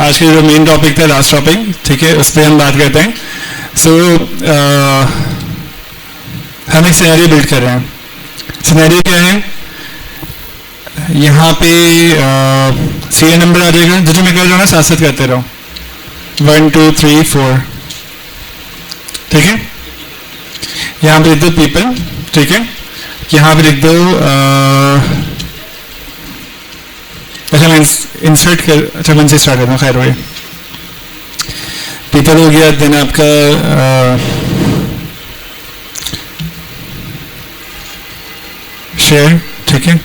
आज के जो मेन टॉपिक था, लास्ट टॉपिक, ठीक है, उस पर हम बात करते हैं। हम एक सिनेरियो बिल्ड कर रहे हैं। सिनेरियो क्या है, यहाँ पे सीरियल नंबर आ जाएगा, जो मैं कर रहा हूँ ना, साथ साथ करते रहो, 1 2 3 4, ठीक है। यहाँ पे लिख दो पीपल, ठीक है। यहाँ पे लिख दो अच्छा मैं इंसर्ट कर, अच्छा मन से स्टार्ट करता हूँ, खैर हो गया। पीपल हो गया, देन आपका शेयर, ठीक है।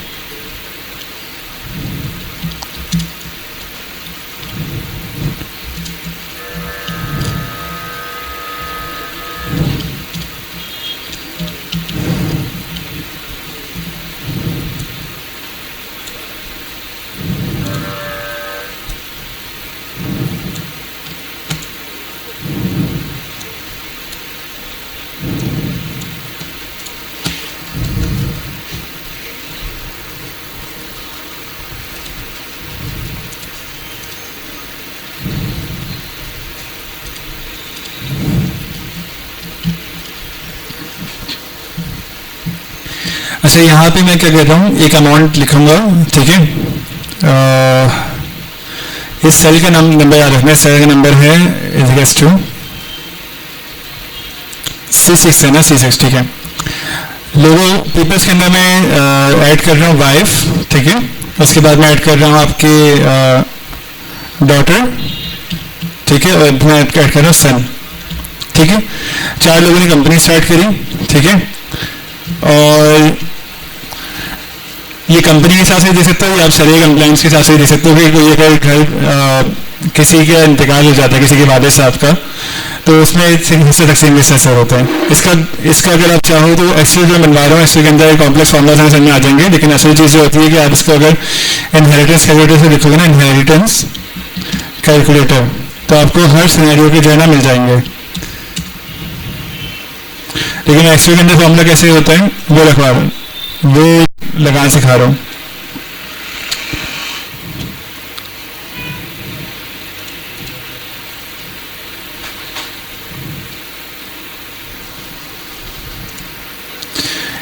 अच्छा यहाँ पे मैं क्या कहता हूँ, एक अमाउंट लिखूंगा, ठीक है। इस सेल का नंबर याद रखना है, सेल का नंबर है C6 है ना, C6, ठीक है। लोगों पीपल्स के अंदर मैं ऐड कर रहा हूँ वाइफ, ठीक है। उसके बाद मैं ऐड कर रहा हूँ आपके डॉटर, ठीक है, और मैं ऐड कर रहा हूँ सन, ठीक है। 4 लोगों ने कंपनी स्टार्ट करी, ठीक है। और ये कंपनी के हिसाब से दे सकते हो या आप शरीय कंप्लाइंस के हिसाब से दे सकते हो कि कोई अगर घर किसी का इंतकाल हो जाता है, किसी के वालिद साहब का, तो उसमें हिस्सा तकसीम के हिस्सा होता है। इसका अगर आप चाहो तो एक्सेल जो बनवा रहा हूँ, एक्सेल के अंदर कॉम्प्लेक्स फॉर्मूला समझ में आ जाएंगे, लेकिन असल चीज़ जो होती है कि आप इसको अगर इनहेरिटेंस कैलकुलेटर से लिखोगे ना, इनहेरिटेंस कैलकुलेटर, तो आपको हर सिनेरियो के जो है ना मिल जाएंगे। लेकिन एक्सेल के अंदर फॉर्मूला कैसे होता है वो रखवा रहा हूँ, वो लगाना सिखा रहा हूँ।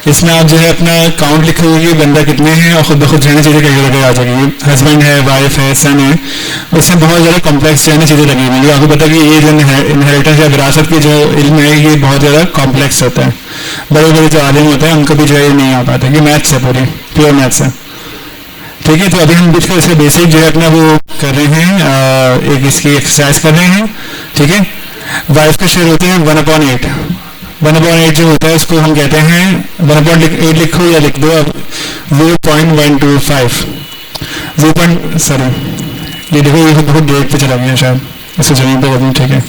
इसमें आप जो है अपना काउंट लिखोगे कि बंदा कितने हैं, और खुद ब खुद रहने चीज़ें कई आ जाएगी। हस्बैंड है, वाइफ है, सन है, उसमें बहुत ज़्यादा कॉम्प्लेक्स जो है चीज़ें लगी हुई। आपको पता है कि ये जो इनहेरिटेंस या विरासत की जो इल्म है, ये बहुत ज़्यादा कॉम्प्लेक्स होता है। बड़े बड़े जो आलिम होते हैं उनको भी जो है नहीं आ पाता, कि मैथ्स है, पूरी प्योर मैथ्स है, ठीक है। तो अभी हम बिल्कुल इसका बेसिक जो है अपना वो कर रहे हैं, एक इसकी एक्सरसाइज कर रहे हैं, ठीक है। वाइफ का शेयर होते हैं 1/8। 1/8 जो होता है उसको हम कहते हैं 1/8 लिखो या लिख दो अब 0.125, ये देखो, ये बहुत डेट पे चला गया शायद, इसको जमीन पे करनी, ठीक है।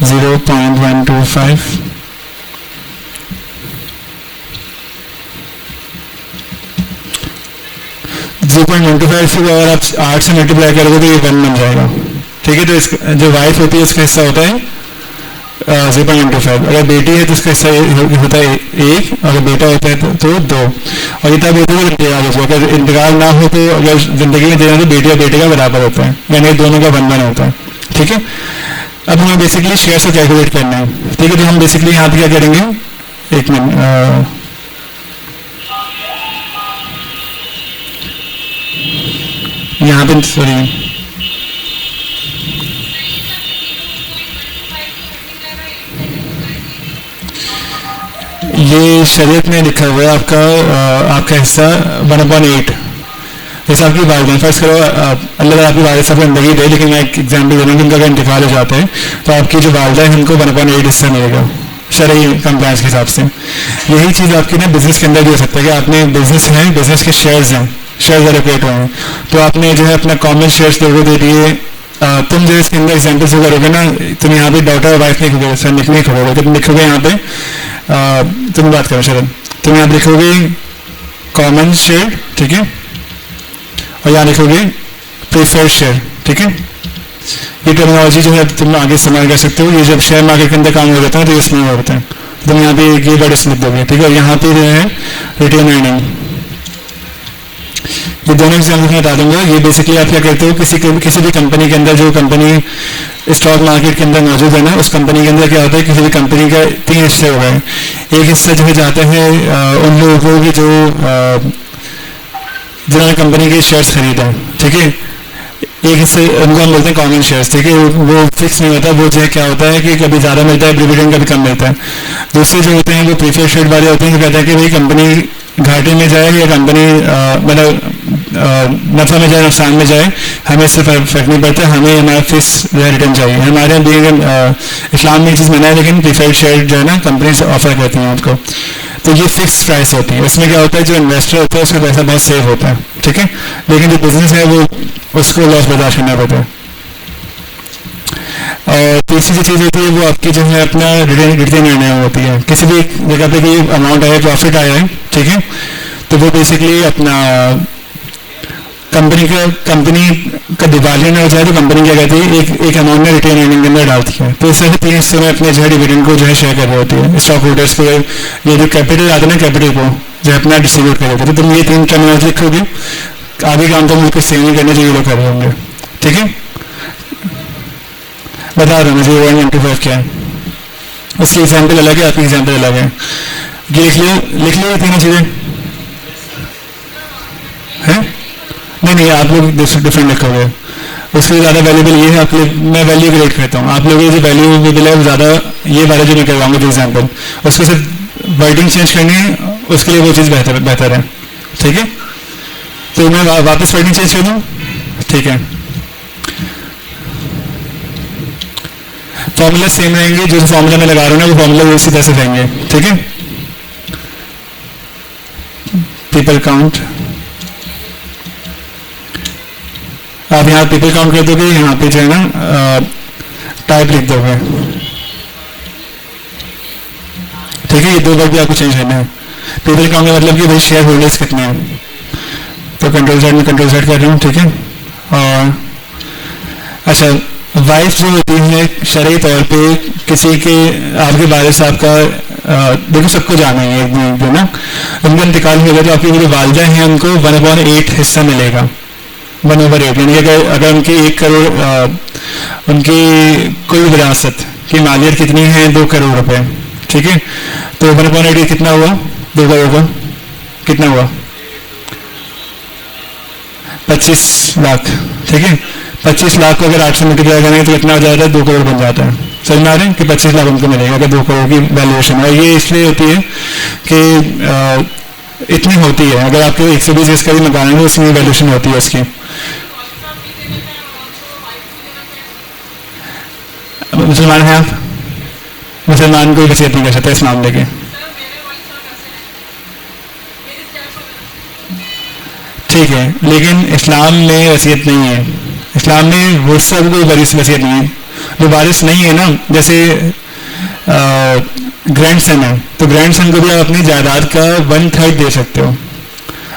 0.125 0.125 को अगर आप 8 से मल्टीप्लाई करोगे तो ये 1 बन जाएगा, ठीक है। तो इसका जो वाइफ होती है उसका हिस्सा होता है 0.125। अगर बेटी है तो उसका हिस्सा होता है 1, अगर बेटा होता है तो 2। और ये तब होता है इंतकाल हो, अगर इंतकाल ना हो तो अगर जिंदगी में देना तो बेटी और बेटे का बराबर होता है, यानी दोनों का बंधन होता है, ठीक है। अब हमें बेसिकली शेयर से कैलकुलेट करना है, ठीक है। तो हम बेसिकली यहाँ पे क्या करेंगे, एक मिनट, यहाँ पे सॉरी, ये शरीयत में लिखा हुआ है आपका हिस्सा 1/8। जैसे आपकी वालिदैन, फर्ज करो अल्लाह ताला आपकी वालिद साहब को ज़िंदगी दे, लेकिन मैं एक एग्जाम्पल दे रहा हूँ कि उनका अगर इंतकाल हो जाता है तो आपकी जो वालिदा है उनको 1/8 हिस्सा मिलेगा शरई कंप्लायंस के हिसाब से। यही चीज़ आपकी ना बिजनेस के अंदर भी हो सकता है कि आपने बिजनेस है, बिजनेस के शेयर्स हैं, शेयर्स एलोकेट हुए हैं, तो आपने जो है अपना कॉमन शेयर्स लोगों दे दिए। तुम जो इसके अंदर एग्जाम्पल से करोगे ना, तुम यहाँ पे डॉटर और वाइफ नहीं लिखोगे, सर नहीं लिखोगे, तुम लिखोगे यहाँ पे तुम बात करो शरण, तुम यहाँ लिखोगे कॉमन शेयर, ठीक है, और यहाँ लिखोगे प्रेफर्ड शेयर, ठीक है। ये टेक्नोलॉजी जो है तुम आगे इस्तेमाल कर सकते हो। ये जब शेयर मार्केट के अंदर काम हो जाता है तो इसमें होता है, तुम यहाँ पे ये वर्ड लिख दोगे, ठीक है। और यहाँ पे जो है रिटेन अर्निंग, ये दोनों एग्जाम्पल मैं बता दूंगा। ये बेसिकली आप क्या करते हो, किसी भी कंपनी के अंदर, जो कंपनी स्टॉक मार्केट के अंदर मौजूद है ना, उस कंपनी के अंदर क्या होता है, किसी भी कंपनी का 3 हिस्से हो गए। एक हिस्सा जो है जाता है उन लोगों को कि जिन्होंने कंपनी के शेयर्स खरीदा, ठीक है। एक हिस्से उनको हम बोलते हैं कॉमन शेयर्स, ठीक है। वो फिक्स नहीं होता, वो जो है क्या होता है कि कभी ज़्यादा मिलता है डिविडेंड, कभी कम मिलता है। दूसरे जो होते हैं वो प्रीफर्ड शेयर वाले होते हैं, जो कहते हैं कि भाई कंपनी घाटे में जाए या कंपनी मतलब नफा में जाए नुकसान में जाए, हमें इससे फर्क नहीं पड़ता, हमें हमारा फिक्स रिटर्न चाहिए। हमारे यहाँ इस्लाम में एक चीज़ मना है, लेकिन प्रीफर्ड शेयर जो है ना कंपनी ऑफर करती हैं आपको, तो ये फिक्स प्राइस होती है। इसमें क्या होता है, जो इन्वेस्टर होता है उसका पैसा बहुत सेव होता है, ठीक है। लेकिन जो बिजनेस है वो उसको लॉस बर्दाश्त करना पड़ता है। और तीसरी जो चीज़ होती है वो आपकी जो है अपना रिटर्न निर्णय होती है। किसी भी जगह पे कोई अमाउंट आया, प्रॉफिट आया है, ठीक है, तो वो बेसिकली अपना कंपनी का दिवालिया ना हो जाए तो कंपनी क्या कहती है, एक अमाउंट में रिटेन अर्निंग के अंदर डालती है। तो इस तरह से 3 हिस्सों में अपने जो है डिविडेंड को जो है शेयर कर रही होती है स्टॉक होल्डर्स को। ये जो कैपिटल आता है ना, कैपिटल को जो है अपना डिस्ट्रीब्यूट कर देते हैं। तो तुम ये 3 टर्मिनोलॉजी लिखोगे, आगे काम तो मुझे सेव नहीं करने चाहिए, लोग कर रहे होंगे, ठीक है। बता रहा हूँ मुझे 195 क्या है, उसकी एग्जाम्पल अलग है, आपकी एग्जाम्पल अलग है। ये लिख लो 3 चीज़ें हैं। नहीं, आप लोग डिफरेंट लिखोगे, उसके ज़्यादा वैल्यूबल ये है आपके लिए। मैं वैल्यू क्रिएट करता हूँ, आप लोगों की जो वैल्यूबल है वो ज़्यादा ये वाला जो मैं करवाऊंगा जो एग्जाम्पल, उसको सिर्फ वर्डिंग चेंज करनी है, उसके लिए वो चीज़ बेहतर है, ठीक है। तो मैं वापस वर्डिंग चेंज कर दूँ, ठीक है। फॉर्मूला सेम रहेंगे, जो फॉर्मूला मैं लगा रहा हूँ ना वो फॉर्मूला उसी तरह से रहेंगे, ठीक है। पीपल काउंट, आप यहाँ पीपल काउंट कर दोगे, यहाँ पे जो है ना टाइप लिख दोगे, ठीक है। ये 2 वर्ड भी आपको चेंज करना है। पीपल काउंट का मतलब कि भाई शेयर होल्डर्स कितने हैं, तो कंट्रोल Z में कंट्रोल Z कर रहा हूँ, ठीक है। और अच्छा, वाइफ जो होती है शरई तौर पे किसी के आपके वालिद साहब का देखो सबको जाना है एक ना, उनका इंतकाल हो गया तो आपकी जो वालदा हैं उनको 1/8 हिस्सा मिलेगा, 1/8। यानी अगर उनकी 1 करोड़ उनकी कुल विरासत की मालियत कितनी है, 2 करोड़ रुपए, ठीक है। तो 1/8 कितना हुआ, 2 करोड़ का कितना हुआ, 25 लाख, ठीक है। 25 लाख को अगर 8 से मल्टीप्लाई करेंगे तो कितना हो जाता है, 2 करोड़ बन जाता है। समझ में आ रहे हैं कि 25 लाख उनको मिलेगा अगर 2 करोड़ की वैल्यूएशन है। ये इसलिए होती है कि इतनी होती है, अगर आपको 120 गज का भी मकान है तो उसमें वैल्यूएशन होती है उसकी। मुसलमान हैं आप, मुसलमान कोई वसीयत नहीं कर सकता इस मामले के, ठीक है। लेकिन इस्लाम में वसीयत नहीं है, इस्लाम में वुरसा भी कोई वसीयत नहीं है। जो वारिस नहीं है ना, जैसे ग्रैंड सन है तो ग्रैंड सन को भी आप अपनी जायदाद का 1/3 दे सकते हो,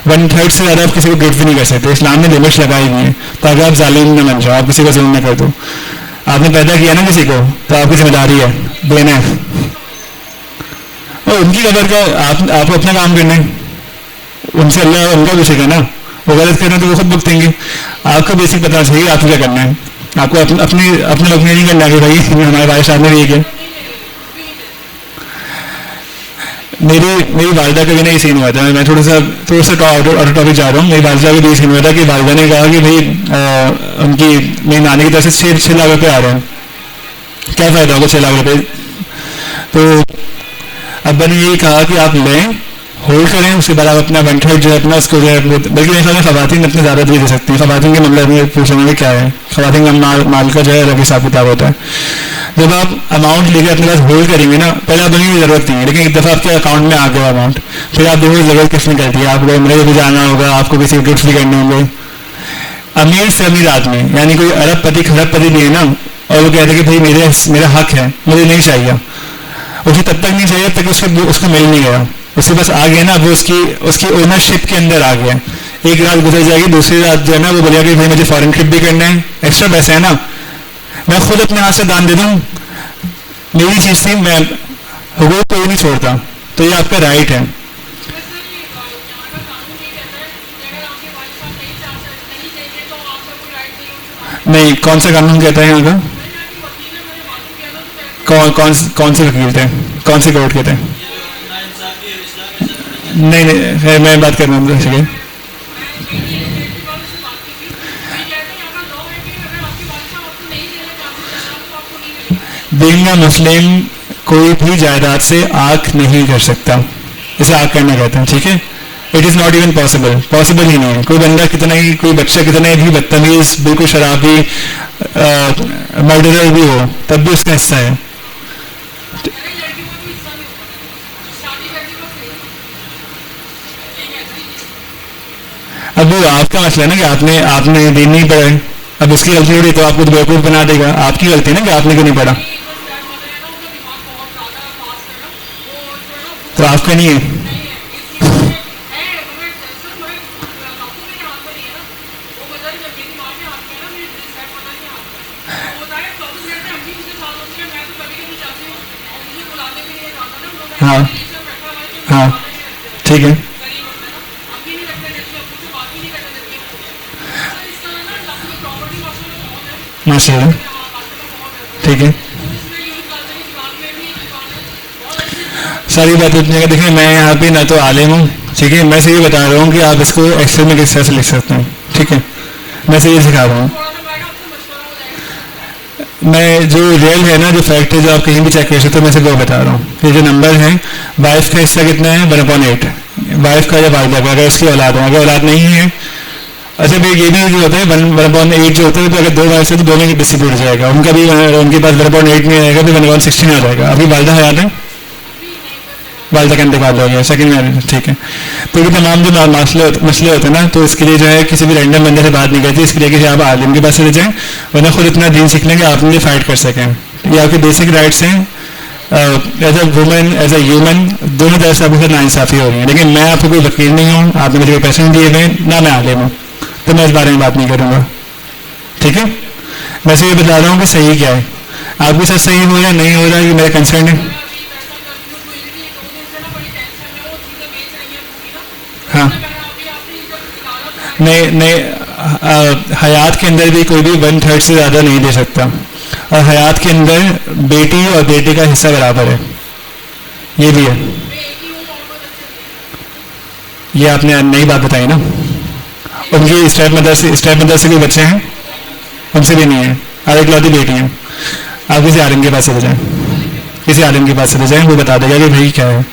1/3 से ज़्यादा आप किसी को गिफ्ट भी नहीं कर सकते। इस्लाम ने लिमिट्स लगाई हुई हैं ताकि आप जालिम न बन जाओ, आप किसी को जुल्म न कर दो। आपने पैदा किया ना किसी को तो आपकी जिम्मेदारी है देना है, और उनकी कदर का आपको अपना काम करना है, उनसे अल्लाह उनका पूछेगा ना, वो गलत कर रहे हैं तो वो खुद भुगतेंगे। आपको बेसिक पता चाहिए आपको क्या करना है, आपको अपने लोग नहीं करना कि भाई हमारे भाई साहब ने भी किया। मेरी वालदा का भी नहीं सीन हुआ था, मैं थोड़ा सा आउट टॉपिक जा रहा हूँ। मेरी वालदा का भी सीन हुआ था कि वालदा ने कहा कि भाई उनकी मेरी नानी की तरफ से 6 लाख रुपये आ रहे हैं, क्या फ़ायदा होगा 6 लाख रुपये। तो अब्बा ने यही कहा कि आप लें, होल्ड करें, उसके बाद आप अपना 1/3 जो है अपना उसको जो है, बल्कि मेरे ख्याल में खवातीन अपने ज़्यादा भी दे सकती हैं। खवातीन के मामले में पूछेंगे क्या है, खवातीन का माल का जो है अलग हिसाब किताब होता है। जब आप अमाउंट लेकर अपने पास होल्ड करेंगे ना, पहले आप बनने की ज़रूरत नहीं है, लेकिन एक दफ़ा आपके अकाउंट में आ गया अमाउंट, फिर आप देखो ज़रूरत किसने करती है, आपको उम्र भी जाना होगा, आपको किसी गिफ्ट भी करने होंगे। अमीर से अमीर आदमी, यानी कोई अरबपति खरबपति नहीं है ना, और वो कहते हैं कि भाई मेरा हक है, मुझे नहीं चाहिए, उसे तब तक नहीं चाहिए तक उसको मिल नहीं गया, उसके पास आ गया ना, वो उसकी ओनरशिप के अंदर आ गया। एक रात गुजर जाएगी, दूसरी रात जो है ना वो बोलेगा कि भाई मुझे फॉरेन ट्रिप भी करना है, एक्स्ट्रा पैसा है ना, मैं खुद अपने हाथ से दान दे दूँ, मेरी चीज़ थी, मैं हुकूक कोई नहीं छोड़ता, तो ये आपका राइट है। नहीं, कौन सा कानून कहता है यहाँ का? कौन से वकील थे, कौन से कोर्ट के थे? नहीं नहीं, मैं बात कर रहा हूँ जैसे कि बीइंग अ मुस्लिम कोई भी जायदाद से आंख नहीं कर सकता, इसे आंख करना कहते हैं, ठीक है? It is not even possible, possible ही नहीं है। कोई बंदा कितना ही, कोई बच्चा कितना ही बदतमीज, बिल्कुल शराबी, मर्डरर भी हो, तब भी उसका हिस्सा है। अब वो आपका मसला है ना कि आपने आपने दीन नहीं पढ़ा है, अब उसकी गलती हो रही तो आपको बेवकूफ़ बना देगा, आपकी गलती है ना कि आपने क्यों नहीं पढ़ा, तो आपका नहीं है। हाँ हाँ, ठीक है। माशाल्लाह, ठीक है। सारी बात इतनी है, देखिए मैं यहाँ पे ना तो आलिम हूँ, ठीक है, मैं से ये बता रहा हूँ कि आप इसको एक्सेल में किस तरह से लिख सकते हैं, ठीक है, मैं से ये सिखा रहा हूँ। मैं जो रियल है ना, जो फैक्ट है, जो आप कहीं भी चेक कर सकते हो, मैं से वो बता रहा हूँ। ये जो नंबर है, वाइफ का हिस्सा कितना है? 1/8। वाइफ का या वाइफ का, अगर उसकी औलाद है, अगर औलाद नहीं है, अच्छा भाई ये भी जो होता है 1/8 जो होता है, तो अगर दो वाइफ से तो दोनों की डिस्ट्रीब्यूट हो जाएगा, उनका भी उनके पास 1/8 नहीं आएगा, तो 1/16 आ जाएगा। अभी वालदा हयात है, वालदा का इंतकाल हो गया, सेकंड मैरिज, ठीक है। तो ये तमाम जो मसले होते हैं ना, तो इसके लिए जो है किसी भी रैंडम बंदे से बात नहीं करती, इसके लिए कि आप आलिम के पास चले जाएं, वरना खुद इतना दीन सीख लेंगे आप लिए फाइट कर सकें। ये आपके बेसिक राइट्स हैं, as a women, as a human, दोनों तरफ से आपके साथ नाइंसाफ़ी हो रही है। लेकिन मैं आपको कोई वकील नहीं हूँ, आपने मुझे कोई पैसे नहीं दिए हुए ना, मैं आलिम हूँ, तो मैं इस बारे में बात नहीं करूँगा, ठीक है? मैं सिर्फ ये बता रहा हूँ कि सही क्या है, आपके साथ सही हो या नहीं हो रहा, ये मेरा कंसर्न है। हाँ, नहीं नहीं, हयात के अंदर भी कोई भी 1/3 से ज़्यादा नहीं दे सकता, और हयात के अंदर बेटी और बेटे का हिस्सा बराबर है, ये भी है। ये आपने नई बात बताई ना, उनकी स्टेप मदर से कोई बच्चे हैं? उनसे भी नहीं है, और इकलौती बेटी हैं। आप किसी आलिम के पास चले जाएं, किसी आलिम के पास चले जाएं, वो बता देगा कि भाई क्या है,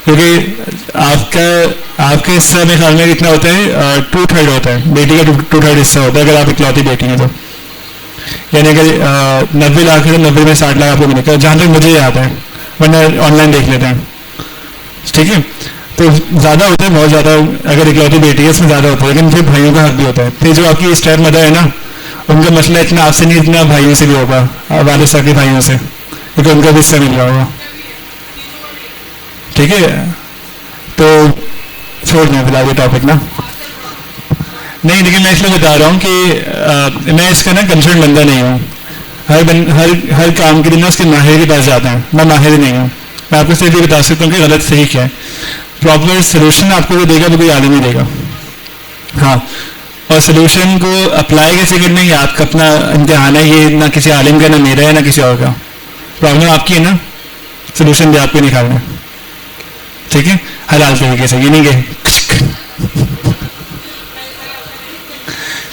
क्योंकि आपका हिस्सा में ख्याल में कितना होता है? 2/3 होता है, बेटी का 2/3 हिस्सा होता है, अगर आप इकलौती बेटी हैं तो। यानी अगर 90 लाख है तो 90 में 60 लाख आपको मिलेगा, जहाँ तक मुझे याद है, वरना ऑनलाइन देख लेते हैं, ठीक है? तो ज़्यादा होता है, बहुत ज़्यादा, अगर इकलौती बेटी है उसमें ज़्यादा होता है, लेकिन फिर भाइयों का हक भी होता है। फिर जो आपकी स्टेप मदर है ना, उनका मसला इतना आपसे नहीं, इतना भाइयों से भी होगा, वालिद साहब के भाइयों से, क्योंकि उनका भी हिस्सा मिल रहा होगा, ठीक है? तो छोड़ दें फिलहाल ये टॉपिक ना, नहीं, लेकिन मैं इसलिए बता रहा हूँ कि मैं इसका ना कंसर्न बंदा नहीं हूँ। हर काम के लिए ना उसके माहिर के पास जाता है, मैं माहिर नहीं हूँ। मैं आपको सिर्फ ये बता सकता हूँ कि गलत सही क्या है, प्रॉपर सोल्यूशन आपको वो देगा, वो कोई आलिम ही देगा। हाँ, और सोल्यूशन को अप्लाई कैसे करना है, ये आपका अपना इम्तिहान है, ये ना किसी आलिम का, ना मेरा है, ना किसी और का। प्रॉब्लम आपकी है ना, सोल्यूशन भी आपको निकालना है, ठीक है, हलाल तरीके से, ये नहीं कि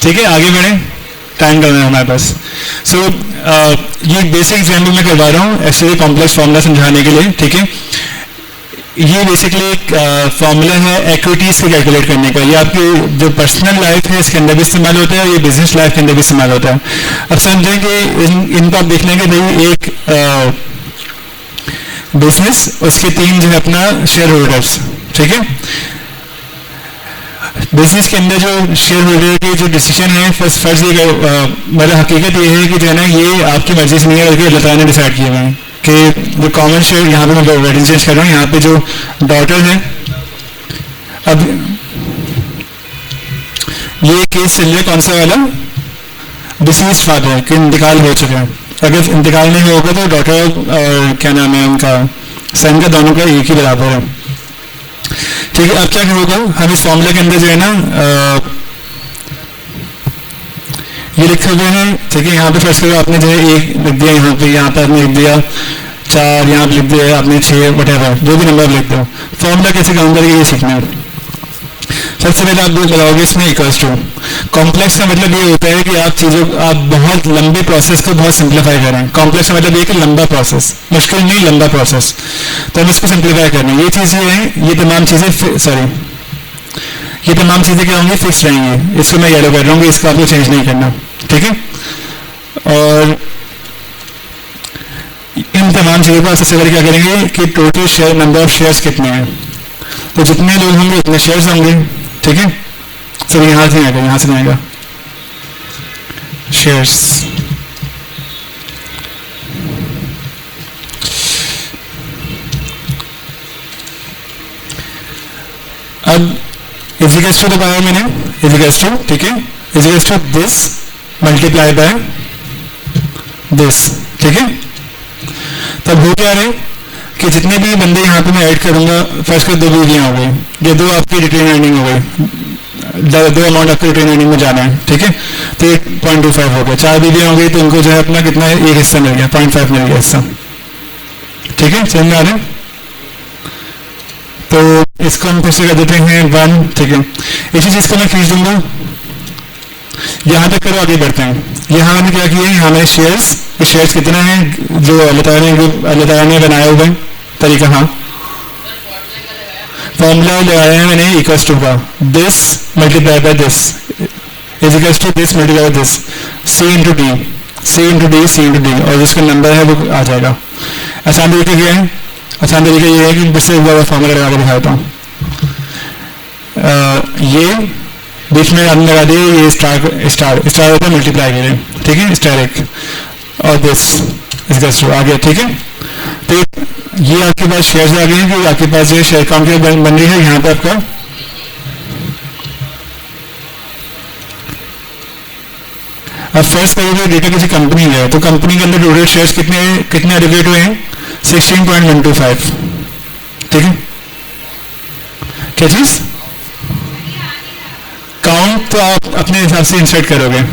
ठीक है। आगे बढ़ें, टाइम करना है हमारे पास। सो ये बेसिक एग्जाम्पल मैं करवा रहा हूँ ऐसे कॉम्प्लेक्स फॉर्मूला समझाने के लिए, ठीक है। ये बेसिकली एक फॉर्मूला है एक्विटीज को कैलकुलेट करने का। ये आपकी जो पर्सनल लाइफ है इसके अंदर भी इस्तेमाल होता है, और ये बिजनेस लाइफ के अंदर भी इस्तेमाल होता है। अब समझें कि इनको आप देख लेंगे, भाई एक बिजनेस, उसके 3 जो है अपना शेयर होल्डर्स, ठीक है। बिजनेस के अंदर जो शेयर होल्डर के जो डिसीजन है, फर्स्ट ये मतलब हकीकत ये है कि जो है ना, ये आपकी मर्जी से नहीं है, बल्कि अल्लाह ताला ने डिसाइड किए हुए हैं कि जो कॉमन शेयर, यहाँ पे मैं वर्डिंग चेंज कर रहा हूँ, यहाँ पे जो डॉटर है, अब ये केस चल रहा है कौन सा वाला, डिसीज फादर के इंतकाल हो चुका है। अगर इंतकाल नहीं होगा तो डॉटर और क्या नाम है उनका, सन का, दोनों का एक ही बराबर है, ठीक है। अब क्या होगा, हम इस फॉर्मूले के अंदर जो है ना, ये लिखे हुए हैं, ठीक है। यहाँ पे फर्स्ट करो आपने जो है एक लिख दिया, यहाँ पे आपने लिख दिया 4, यहाँ पे लिख दिया आपने 6, वटेवर जो भी नंबर लिख दो। फॉर्मूला कैसे काम करेंगे ये सीखना है। सबसे पहले आप लगाओगे इसमें इक्वल्स टू। कॉम्प्लेक्स का मतलब ये होता है कि आप बहुत लंबे प्रोसेस को बहुत सिंप्लीफाई करें। कॉम्प्लेक्स का मतलब ये कि लंबा प्रोसेस, मुश्किल नहीं, लंबा प्रोसेस। तो हम इसको सिंप्लीफाई करना है। ये चीज़ें हैं, ये तमाम चीज़ें क्या होंगी, फिक्स रहेंगी। इसको मैं येलो कर रहा हूँ, इसको आपको चेंज नहीं करना, ठीक है। और इन तमाम चीज़ों का सबसे पहले क्या करेंगे कि total share, number of shares कितने हैं। तो जितने लोग होंगे उतने शेयर्स होंगे, ठीक है। सब यहाँ से आएगा, यहाँ से आएगा शेयर्स। अब इजिकल्स टू दबाया मैंने, इजिकल्स टू, ठीक है, equals to this multiply by this, ठीक है। तब हो क्या रहे कि जितने भी बंदे यहाँ पे मैं ऐड करूंगा, फर्स्ट के 2 बीवियाँ हो गई, ये 2 आपकी रिटेन अर्निंग हो गई, 2 अमाउंट आपके रिटेन अर्निंग में जाना है, ठीक है। तो 8.25 हो गया। 4 बीवियाँ हो गई तो उनको जो है अपना कितना है, एक हिस्सा मिल गया, 0.5 मिल गया हिस्सा, ठीक है। समझ में आ रहा है। तो इसको हम फिर से कर देते हैं 1, ठीक है। इसी चीज़ को मैं खींच दूंगा, यहाँ तक करो, आगे बढ़ते हैं। यहाँ मैंने क्या किया है, यहाँ मैंने शेयर्स, ये शेयर्स कितना है जो अल्लाह ताला ने बनाया हुआ है तरीका, हाँ फॉर्मूला लगाया है मैंने इक्वल्स टू का, this multiply by this is equals to this multiply by this, C into D, C into D, C into D, और जिसका नंबर है वो आ जाएगा। आसान तरीका क्या है, आसान तरीका ये है कि फिर से फॉर्मूला लगा के दिखाता हूँ। ये बीच में आपने लगा दिए, ये स्टार होता है मल्टीप्लाई के लिए, ठीक है, स्टार एक, और दिस इज टू आ गया, ठीक है। तो ये आपके पास शेयर्स आ गए हैं कि आपके पास ये शेयर काउंट बन रही है। यहाँ पे आपका अब फर्स्ट करोगे डेटा किसी कंपनी है, तो कंपनी के अंदर टोटल शेयर्स कितने एलोकेट हुए हैं, 16.125, ठीक है। क्या चीज काउंट तो आप अपने हिसाब से इंसर्ट करोगे।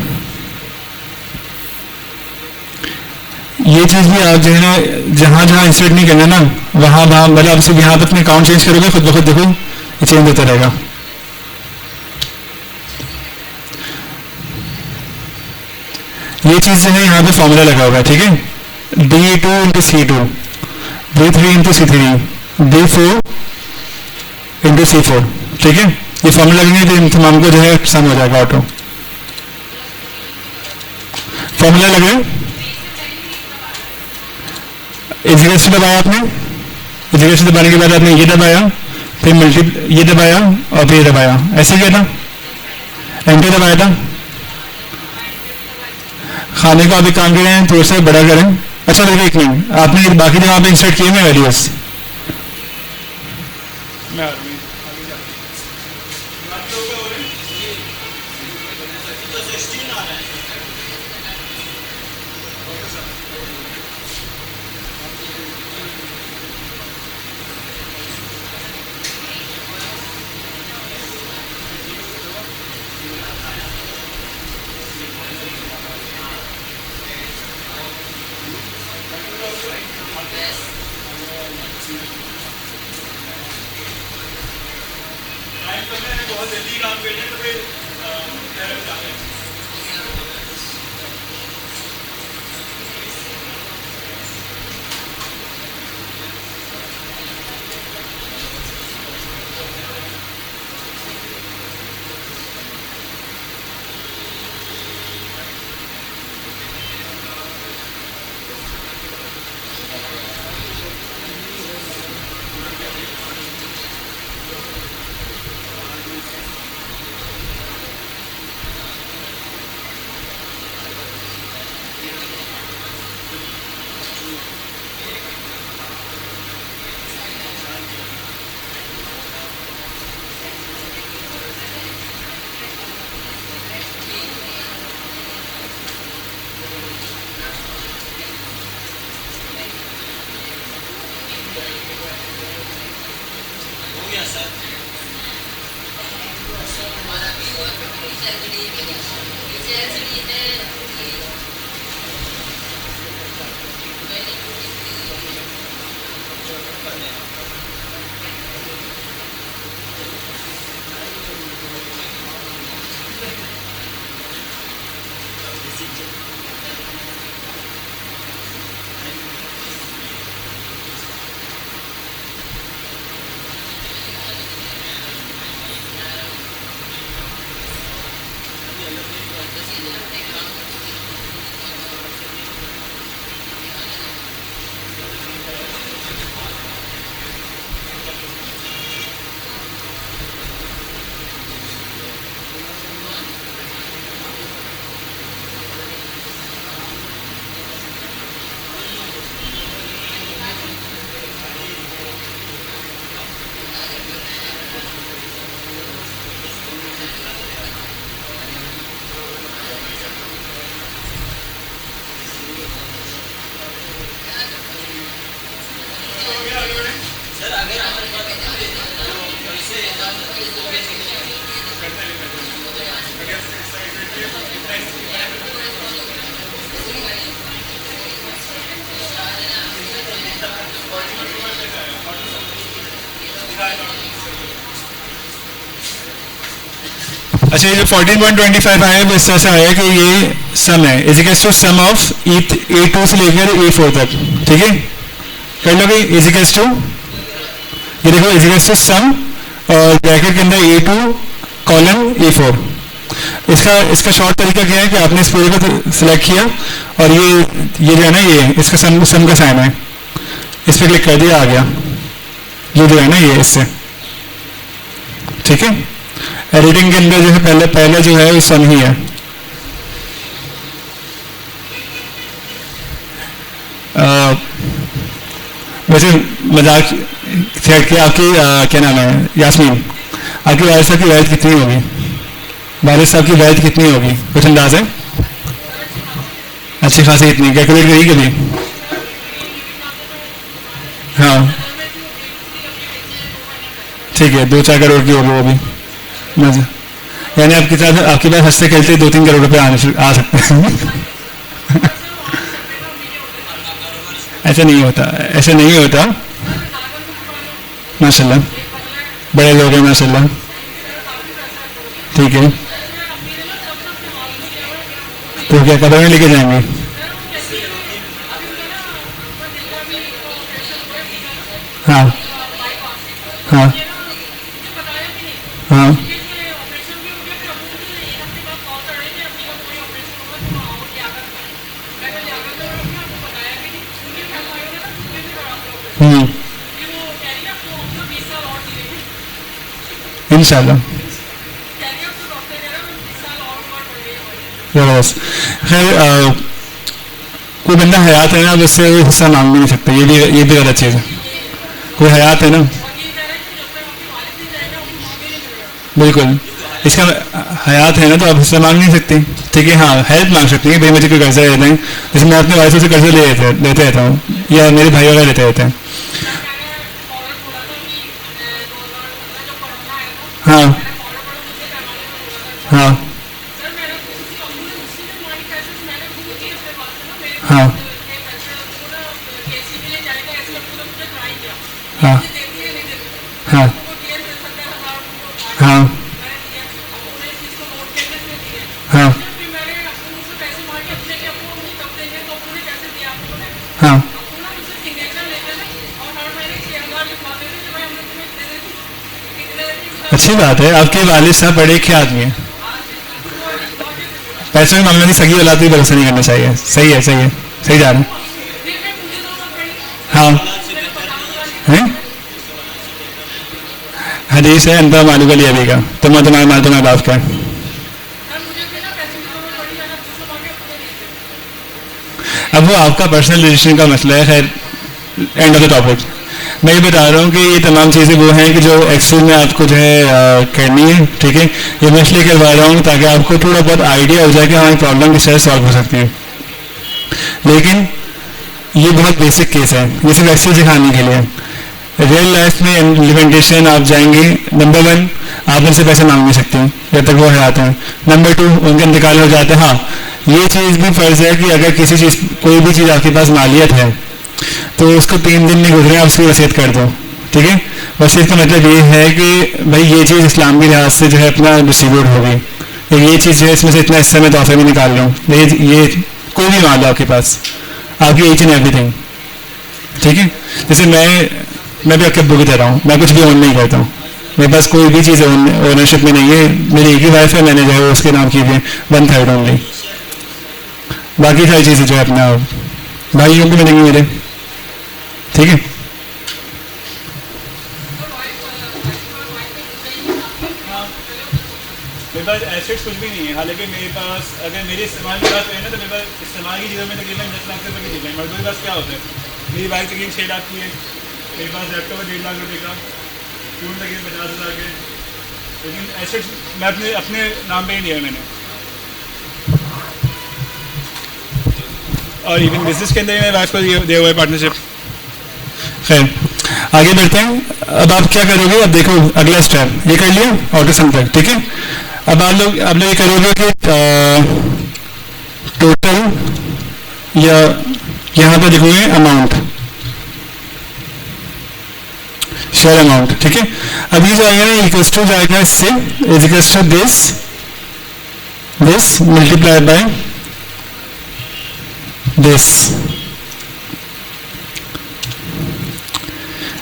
ये चीज भी आप जो है ना, जहां जहां इंसर्ट नहीं करना ना, वहां वहां मतलब आप सिर्फ यहाँ पर अपने काउंट चेंज करोगे, खुद ब खुद देखो ये चेंज होता रहेगा। ये चीज जो है यहाँ पे फॉर्मूला लगा हुआ है, ठीक है। D2 into C2, D3 into C3, D4 into C4, ठीक है। ये फॉर्मूला लगेंगे तो इन तमाम को जो है सम हो जाएगा ऑटो। फॉर्मूला लगे, इजिकल्स टू दबाया आपने, इजिकल्स टू दबाने के बाद आपने ये दबाया, फिर ये दबाया और फिर ये दबाया, ऐसे किया था, एंटर दबाया था। खाने को आप एक काम करें, थोड़ा सा बड़ा करें। अच्छा देखिए, एक मिनट, आपने बाकी जगह पे इंसर्ट किए मैं वैल्यूज, बहुत जल्दी काम करना है तो फिर अच्छा, ये जो 14.25 आया है, इस तरह से आया कि ये सम है, is equals to sum of E2 से लेकर E4 तक, ठीक है, कर लो भाई, इज इक्वल्स टू, ये देखो इज इक्वल्स टू सम और ब्रैकेट के अंदर E2 कॉलन E4। इसका शॉर्ट तरीका क्या है कि आपने इस पूरे को सिलेक्ट किया और ये जो है ना, ये इसका सम का साइन है, इस पर क्लिक कर दिया, आ गया, ये जो है ना ये इससे, ठीक है। एडिटिंग के अंदर जो है पहले जो है वो सम ही है। वैसे मजाक सेट किया, आपकी क्या नाम है, यास्मीन, आपकी वालिद साहब की वैल्यू कितनी होगी? वालिद साहब की वैल्यू कितनी होगी, कुछ अंदाज है? अच्छी खासी कितनी, कैलकुलेट करी कभी? हाँ ठीक है, 2-4 करोड़ की होगी वो भी, यानी आपके साथ आपके पास हंसते खेलते 2-3 करोड़ रुपए आ सकते हैं। ऐसा नहीं होता, ऐसा नहीं होता, माशाल्लाह बड़े लोग हैं माशाल्लाह, ठीक है। तो क्या कदम में लेके जाएंगे? हाँ हाँ हाँ इंशाल्लाह। खैर कोई बंदा हयात है ना, अब उससे हिस्सा मांग नहीं सकता, ये भी गलत चीज़ है। कोई हयात है ना, बिल्कुल, इसका हयात है ना तो आप हिस्सा मांग नहीं सकते, ठीक है। हाँ, हेल्प मांग सकती है, भाई मुझे कोई कर्जा दे दें, जैसे मैं अपने वाइफ से कर्जा लेते रहता हूँ, या मेरे भाई वगैरह लेते रहते हैं। हाँ हाँ हाँ हाँ हाँ हाँ हाँ हाँ, अच्छी बात है। आपके वालिद साहब बड़े लिखे आदमी हैं, पैसे में मामले की सगी औलाद भी भरोसा नहीं करना चाहिए। सही है, सही है, सही जा रहे हैं। हाँ हैं, हदीस है अंदर मालूम अली अभी का, तुम्हारा माल तुम्हारे बाप का। अब वो आपका पर्सनल रिलेशन का मसला है, खैर एंड ऑफ द टॉपिक। मैं ये बता रहा हूँ कि ये तमाम चीज़ें वो हैं कि जो एक्सेल में आपको जो है करनी है, ठीक है। ये मैं इसलिए करवा रहा हूँ ताकि आपको थोड़ा बहुत आइडिया हो जाए कि हमारी प्रॉब्लम किस तरह सॉल्व हो सकती है। लेकिन ये बहुत बेसिक केस है, ये सिर्फ एक्सेल सिखाने के लिए। रियल लाइफ में इम्प्लीमेंटेशन आप जाएंगे, नंबर 1 आप उनसे पैसे मांग नहीं सकती जब तक वो हयात हैं। नंबर 2, उनका इंतकाल हो जाता है। हाँ, ये चीज़ भी फ़र्ज़ है कि अगर किसी चीज़, कोई भी चीज़ आपके पास मालियत है तो उसको 3 दिन नहीं गुजरे आप उसकी वसीयत कर दो, ठीक है। वसीयत का मतलब ये है कि भाई ये चीज़ इस्लाम के लिहाज से जो है अपना डिस्ट्रीब्यूट होगी, ये चीज़ जो है इसमें से इतना हिस्सा मैं तोहफे में निकाल लूँ, ये कोई भी माल है आपके पास, आपकी ईच एंड एवरीथिंग, ठीक है। जैसे मैं भी आपके अब्बू की तरह हूँ, मैं कुछ भी ओन नहीं करता हूँ, मेरे पास कोई भी चीज़ ओनरशिप में नहीं है, मेरी एक ही वाइफ है, मैंने जो है उसके नाम की है 1/3 ओनली, बाकी सारी चीज़ें जो है अपना भाइयों को मिलेंगी मेरे, ठीक है। मेरे पास एसेट्स कुछ भी नहीं है, हालांकि मेरे पास अगर मेरे इस्तेमाल की बात करें ना तो मेरे पास इस्तेमाल की चीज़ों में तकरीबन 10 लाख रुपये की चीज़ें हैं। मर्दों के पास क्या होता है, मेरी बाइक तकरीबन 6 लाख की है, मेरे पास लैपटॉप है 1.5 लाख रुपये का, फ़ोन तकरीबन 50,000 के, लेकिन एसेट्स मैं अपने अपने नाम पे ही लिया मैंने। और इवन बिजनेस के अंदर ही मेरे वाइफ को दिया हुआ है पार्टनरशिप। खैर, आगे बढ़ते हैं। अब आप क्या करोगे, अब देखो अगला स्टेप ये कर लिया ऑटो सम तक, ठीक है। अब आप लोग ये करोगे कि टोटल या यहाँ पे लिखोगे अमाउंट, शेयर अमाउंट, ठीक है। अब ये जाएगा ना इक्वल्स टू जाएगा इससे, is equals to this multiply by this.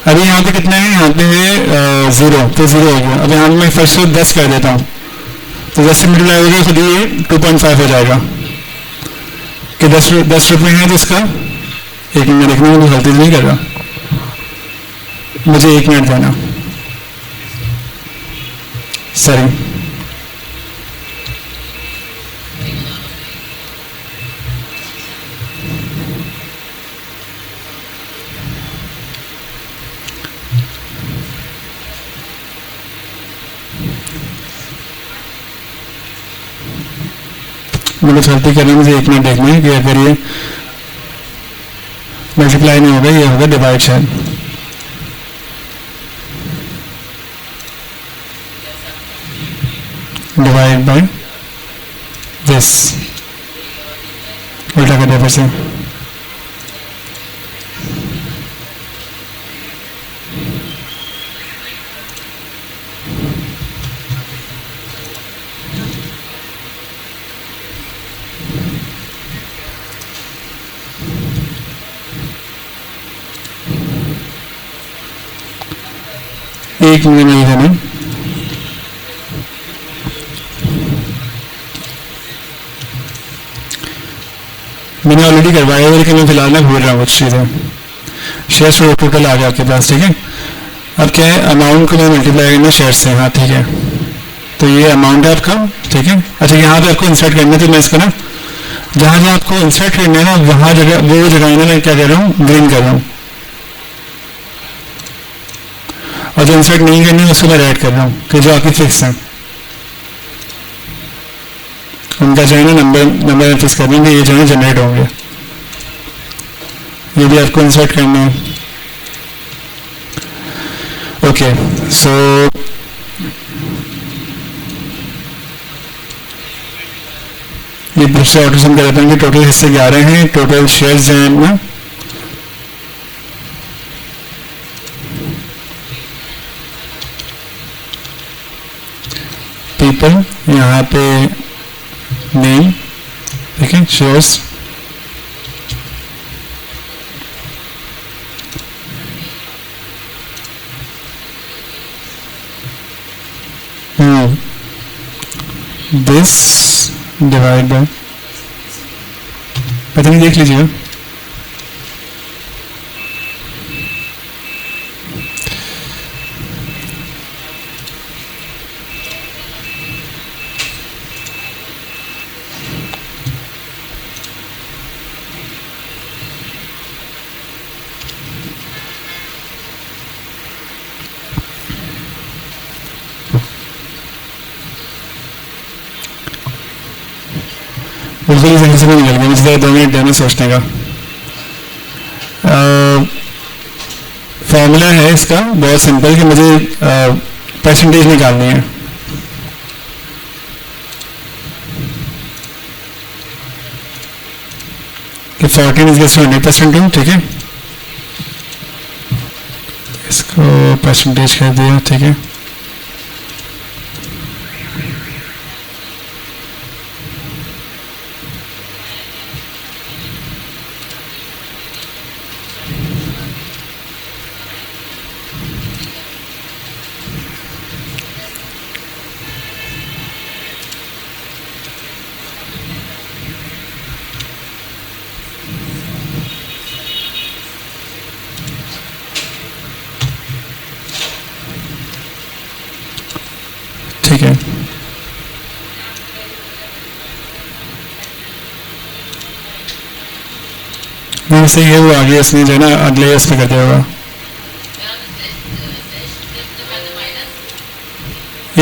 अभी यहाँ पे कितना है, यहाँ पे है 0, तो 0 हो गया। अब यहाँ मैं फर्स्ट 10 कर देता हूँ, तो 10 से मल्टीप्लाई हो गया, खुद ये 2.5 हो जाएगा कि 10 रुपये है, तो इसका 1 मिनट देखना, मुझे गलती नहीं कर रहा, मुझे 1 मिनट देना, सॉरी। मुझे गलती करना, मुझे 1 मिनट देखना है कि अगर ये मल्टीप्लाई नहीं होगा, ये होगा डिवाइड शायद। डिवाइड बाय दिस, उल्टा कर दिया फिर से। एक मिनट नहीं देना, मैंने ऑलरेडी करवाया है, लेकिन मैं फिलहाल मैं भूल रहा हूँ कुछ चीज़ें। शेयर टोटल आ गया आपके पास, ठीक है। अब क्या है, अमाउंट को मैं मल्टीप्लाई करना शेयर से, हाँ ठीक है। तो ये अमाउंट है आपका, ठीक है। अच्छा, यहाँ पे आपको इंसर्ट करना है, तो मैं इसको ना जहाँ जहाँ आपको इंसर्ट करना है ना, वहाँ जगह वो जगह है ना, मैं क्या कर रहा हूँ, ग्रीन कर रहा हूँ, और जो इंसर्ट नहीं करनी है उसको मैं रेड कर रहा हूँ, कि जो आपकी फिक्स है उनका जो है ना नंबर फिक्स कर देंगे, ये जो है जनरेट होंगे, ये भी आपको इंसर्ट करना है। ओके, सो ये दूसरे ऑटो सम कर देते हैं कि टोटल हिस्से 11 हैं, टोटल शेयर्स जो हैं ना पीपल, यहाँ पे नेम, ठीक है, शेयर्स, दिस डिवाइड बाय, पता नहीं, देख लीजिएगा। बिल्कुल ही जहन से नहीं निकल गया, मुझे 2 मिनट देना सोचने का। फॉर्मूला है इसका बहुत सिंपल कि मुझे परसेंटेज निकालनी है, if 14 is equals to 100% हो, ठीक है, इसको परसेंटेज कर दिया, ठीक है। ठीक है, नहीं सही है, वो आगे इसने जो है ना अगले इस पे कर दिया होगा।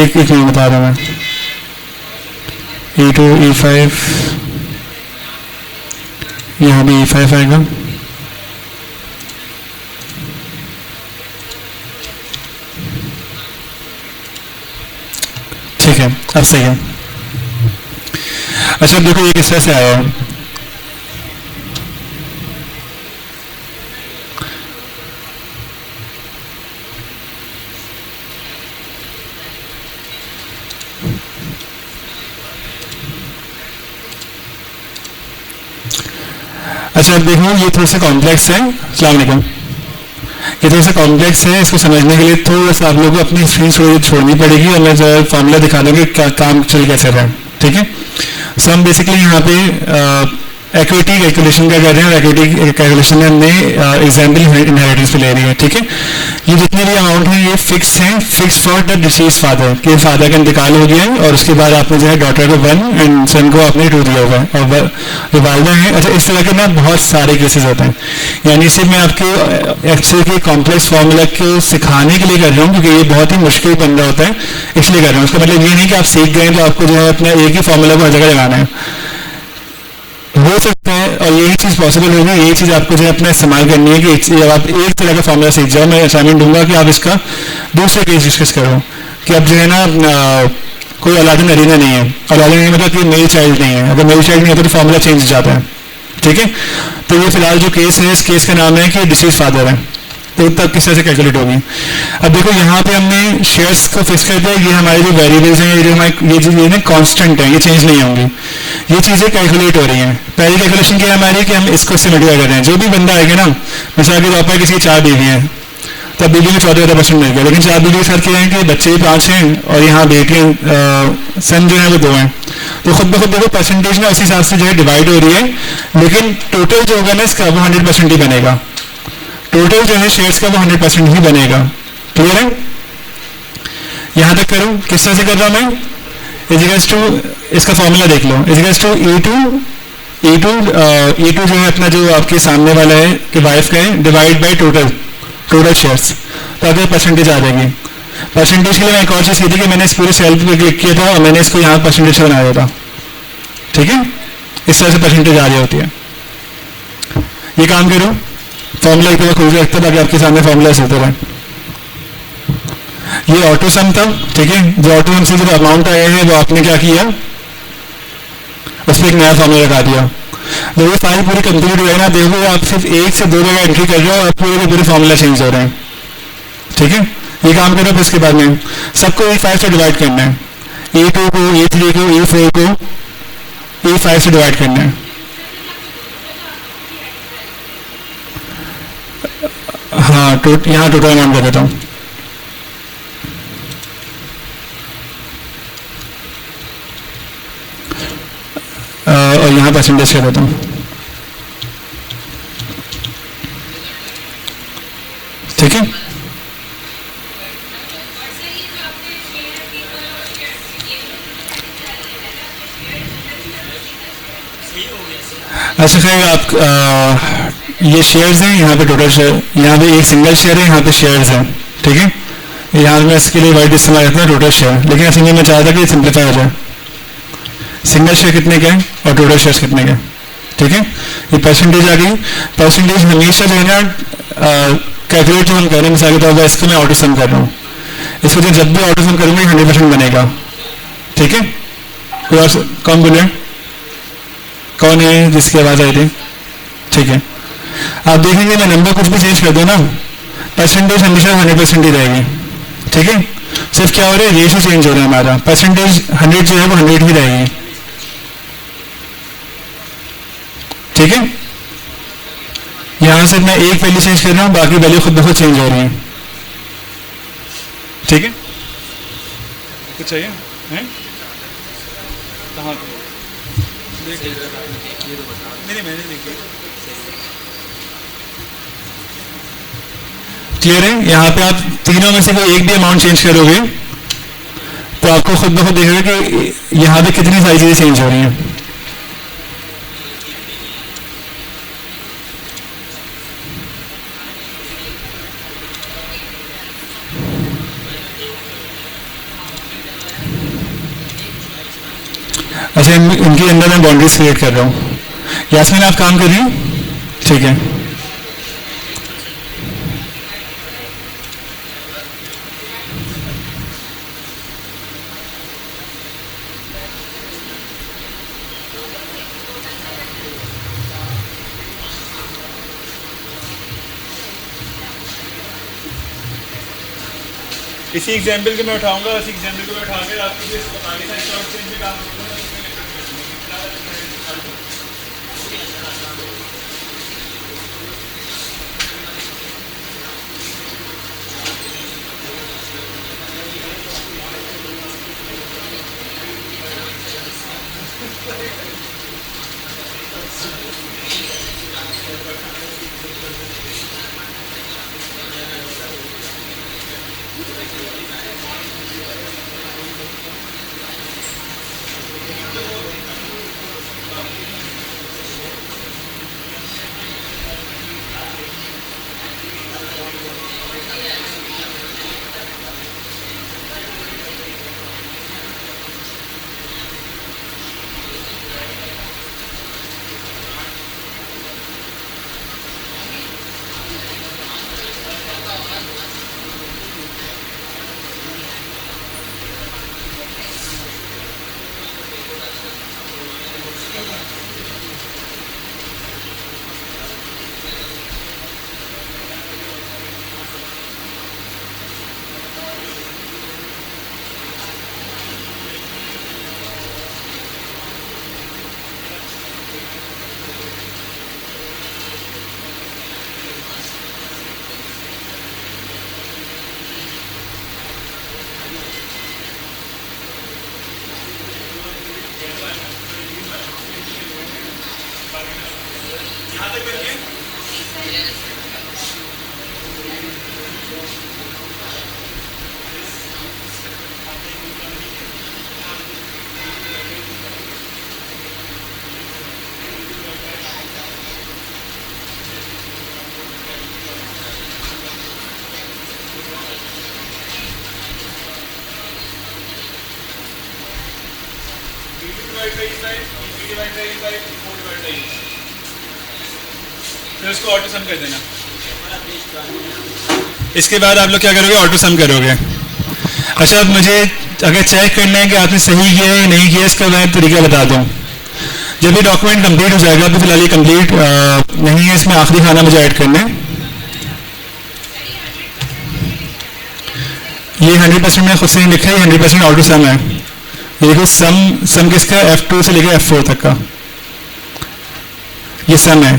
एक एक मिनट बता रहा हूँ मैं, E2 E5, यहाँ भी E5 आएगा, ठीक है, अब सही है। अच्छा अब देखो ये किस तरह से आया है, अच्छा अब देखो ये थोड़ा सा कॉम्प्लेक्स है, अस्सलाम वालेकुम, ये थोड़ा सा कॉम्प्लेक्स है, इसको समझने के लिए थोड़ा सा आप लोगों को अपनी स्क्रीन छोड़नी पड़ेगी और मैं जो फॉर्मूला दिखा दूंगी क्या काम चल कैसे रहा है, ठीक है। सो हम बेसिकली यहाँ पे एक्विटी कैलकुलेशन का कर रहे हैं, एक्विटी कैलकुलेशन में हमने एग्जाम्पल इनहेरिटेंस पे ले रही है, ठीक है। ये जितने भी अमाउंट हैं ये फिक्स हैं, fix for the disease father, कि फादर का इंतकाल हो गया है और उसके बाद आपने जो है डॉटर को 1 एंड सन को आपने 2 दिया हुआ है, और जो वालदा है। अच्छा इस तरह के ना बहुत सारे केसेस होते हैं, यानी सिर्फ मैं आपको एक्सेल के कॉम्प्लेक्स फार्मूला को सिखाने के लिए कर रहा हूँ क्योंकि ये बहुत ही मुश्किल बन रहा होता है, इसलिए कर रहा हूँ। उसका मतलब ये नहीं कि आप सीख गए तो आपको जो है अपना एक ही फार्मूला को हर जगह लगाना है, हो सकता है और यही चीज़ पॉसिबल होगी, यही चीज़ आपको जो है अपना इस्तेमाल करनी है कि जब आप एक तरह का फॉर्मूला सीख जाओ, मैं असाइनमेंट दूंगा कि आप इसका दूसरे केस डिस्कस करो कि अब जो है ना कोई औलाद नरीना नहीं है, औलाद नहीं मतलब कि मेल चाइल्ड नहीं है, अगर मेल चाइल्ड नहीं है तो फॉर्मूला चेंज हो जाता है, ठीक है। तो ये फिलहाल जो केस है इस केस का नाम है कि डिसीज फादर है, तो तब किस तरह से कैलकुलेट होगी। अब देखो यहाँ पे हमने शेयर्स को फिक्स कर दिया, ये हमारे जो वेरिएबल्स हैं, ये जो हमारे ये चीज़ ना कांस्टेंट है, ये चेंज नहीं होंगी, ये चीज़ें कैलकुलेट हो रही हैं। पहली कैलकुलेशन क्या है हमारी कि हम इसको इससे मल्टीप्लाई कर रहे हैं, जो भी बंदा आएगा ना, मिसाल के तौर पर किसी की 4 बीवी हैं तब बीवी में 14% मिल गया, लेकिन 4 बीवी के साथ क्या है कि बच्चे 5 हैं और यहाँ बेटियाँ सन जो है वो 2 हैं, तो खुद ब खुद देखो परसेंटेज ना उसी हिसाब से जो है डिवाइड हो रही है, लेकिन टोटल जो होगा ना इसका वो 100% ही बनेगा, टोटल जो है शेयर्स का वो 100% ही बनेगा। क्लियर है, यहां तक करूं, किस तरह से कर रहा हूं मैं, इजिकल्स टू इसका फॉर्मूला देख लो, इजिकल्स टू E2 जो है अपना जो आपके सामने वाला है कि वाइफ का है, डिवाइड बाय टोटल शेयर्स, तो अगर परसेंटेज आ जाएगी। परसेंटेज के लिए मैं एक और चीज़ की थी कि मैंने इस पूरे सेल पे क्लिक किया था और मैंने इसको यहाँ परसेंटेज बना दिया था, ठीक है, इस तरह से परसेंटेज आ रही होती है। ये काम करो, फॉर्मूला एक बार खोल के रखता ताकि आपके सामने फॉर्मूला चलते रहे। ये ऑटो सम था, ठीक है, जो ऑटो सम से जो अमाउंट आया है वो आपने क्या किया, उस पर एक नया फॉर्मूला लगा दिया। जब ये फाइल पूरी कंप्लीट हो गई ना, देखो आप सिर्फ 1 से 2 जगह एंट्री कर रहे हो और पूरे के पूरे फॉर्मूला चेंज हो रहे हैं, ठीक है। ये काम करो, फिर इसके बाद में सबको E5 से डिवाइड करना है, E2 को, E3 को, E4 को E5 से डिवाइड करना है। हाँ यहाँ टोटल अमाउंट कर देता हूँ, और यहाँ परसेंटेज कर देता हूँ, ठीक है। अच्छा खैर आप ये शेयर्स हैं, यहाँ पे टोटल शेयर, यहाँ पे एक सिंगल शेयर है, यहाँ पे शेयर्स हैं, ठीक है। यहाँ मैं इसके लिए वर्ड इस्तेमाल करता हूँ टोटल शेयर, लेकिन असल में मैं चाहता कि सिंप्लीफाई हो जाए, सिंगल शेयर कितने के हैं और टोटल शेयर्स कितने के, ठीक है। ये परसेंटेज आ गई। परसेंटेज हमेशा जो है ना कैलकुलेट जो हम कर रहे हैं, मिसाल के तौर पर इसको मैं ऑटो सम कर रहा हूँ, इसको जब भी ऑटो सम करूँगा 100% बनेगा, ठीक है। कोई और कौन बोले, कौन है जिसकी आवाज़ आई थी, ठीक है, आप देखेंगे मैं नंबर कुछ भी चेंज कर दूँ ना, परसेंटेज हमेशा 100% ही रहेगी। ठीक है, सिर्फ क्या हो रहा है, रेशो चेंज हो रहा है हमारा, परसेंटेज 100 जो है वो 100 ही रहेगी। ठीक है, यहां से मैं एक वैल्यू चेंज कर रहा हूं, बाकी वैल्यू खुद ब खुद चेंज हो रही है। ठीक है, कुछ चाहिए हैं? कहाँ पे? नहीं मैंने देखी। क्लियर है? यहाँ पे आप तीनों में से कोई एक भी अमाउंट चेंज करोगे तो आपको खुद ब खुद देखेगा कि यहाँ पे कितनी सारी चीजें चेंज हो रही हैं। अच्छा, इनके अंदर मैं बाउंड्रीज क्रिएट कर रहा हूँ। यास्मीन आप काम कर रही हो? ठीक है, इसी एग्जाम्पल के मैं उठाऊंगा, इसी एग्जाम्पल को मैं उठा कर आपकी आगे सारी शॉर्ट चेंज भी काम करूँगा। फिर उसको ऑटो सम कर देना। इसके बाद आप लोग क्या करोगे, ऑटो सम करोगे। अच्छा, अब मुझे अगर चेक करना है कि आपने सही किया है या नहीं किया, इसका मैं तरीका बता दूं। जब ये डॉक्यूमेंट कंप्लीट हो जाएगा, अभी फिलहाल ये कंप्लीट नहीं है, इसमें आखिरी खाना मुझे ऐड करना है। ये 100% में खुद से ही लिखा है, 100% ऑटो सम है। ये देखो सम किसका, F2 से लेकर F4 तक का ये सम है।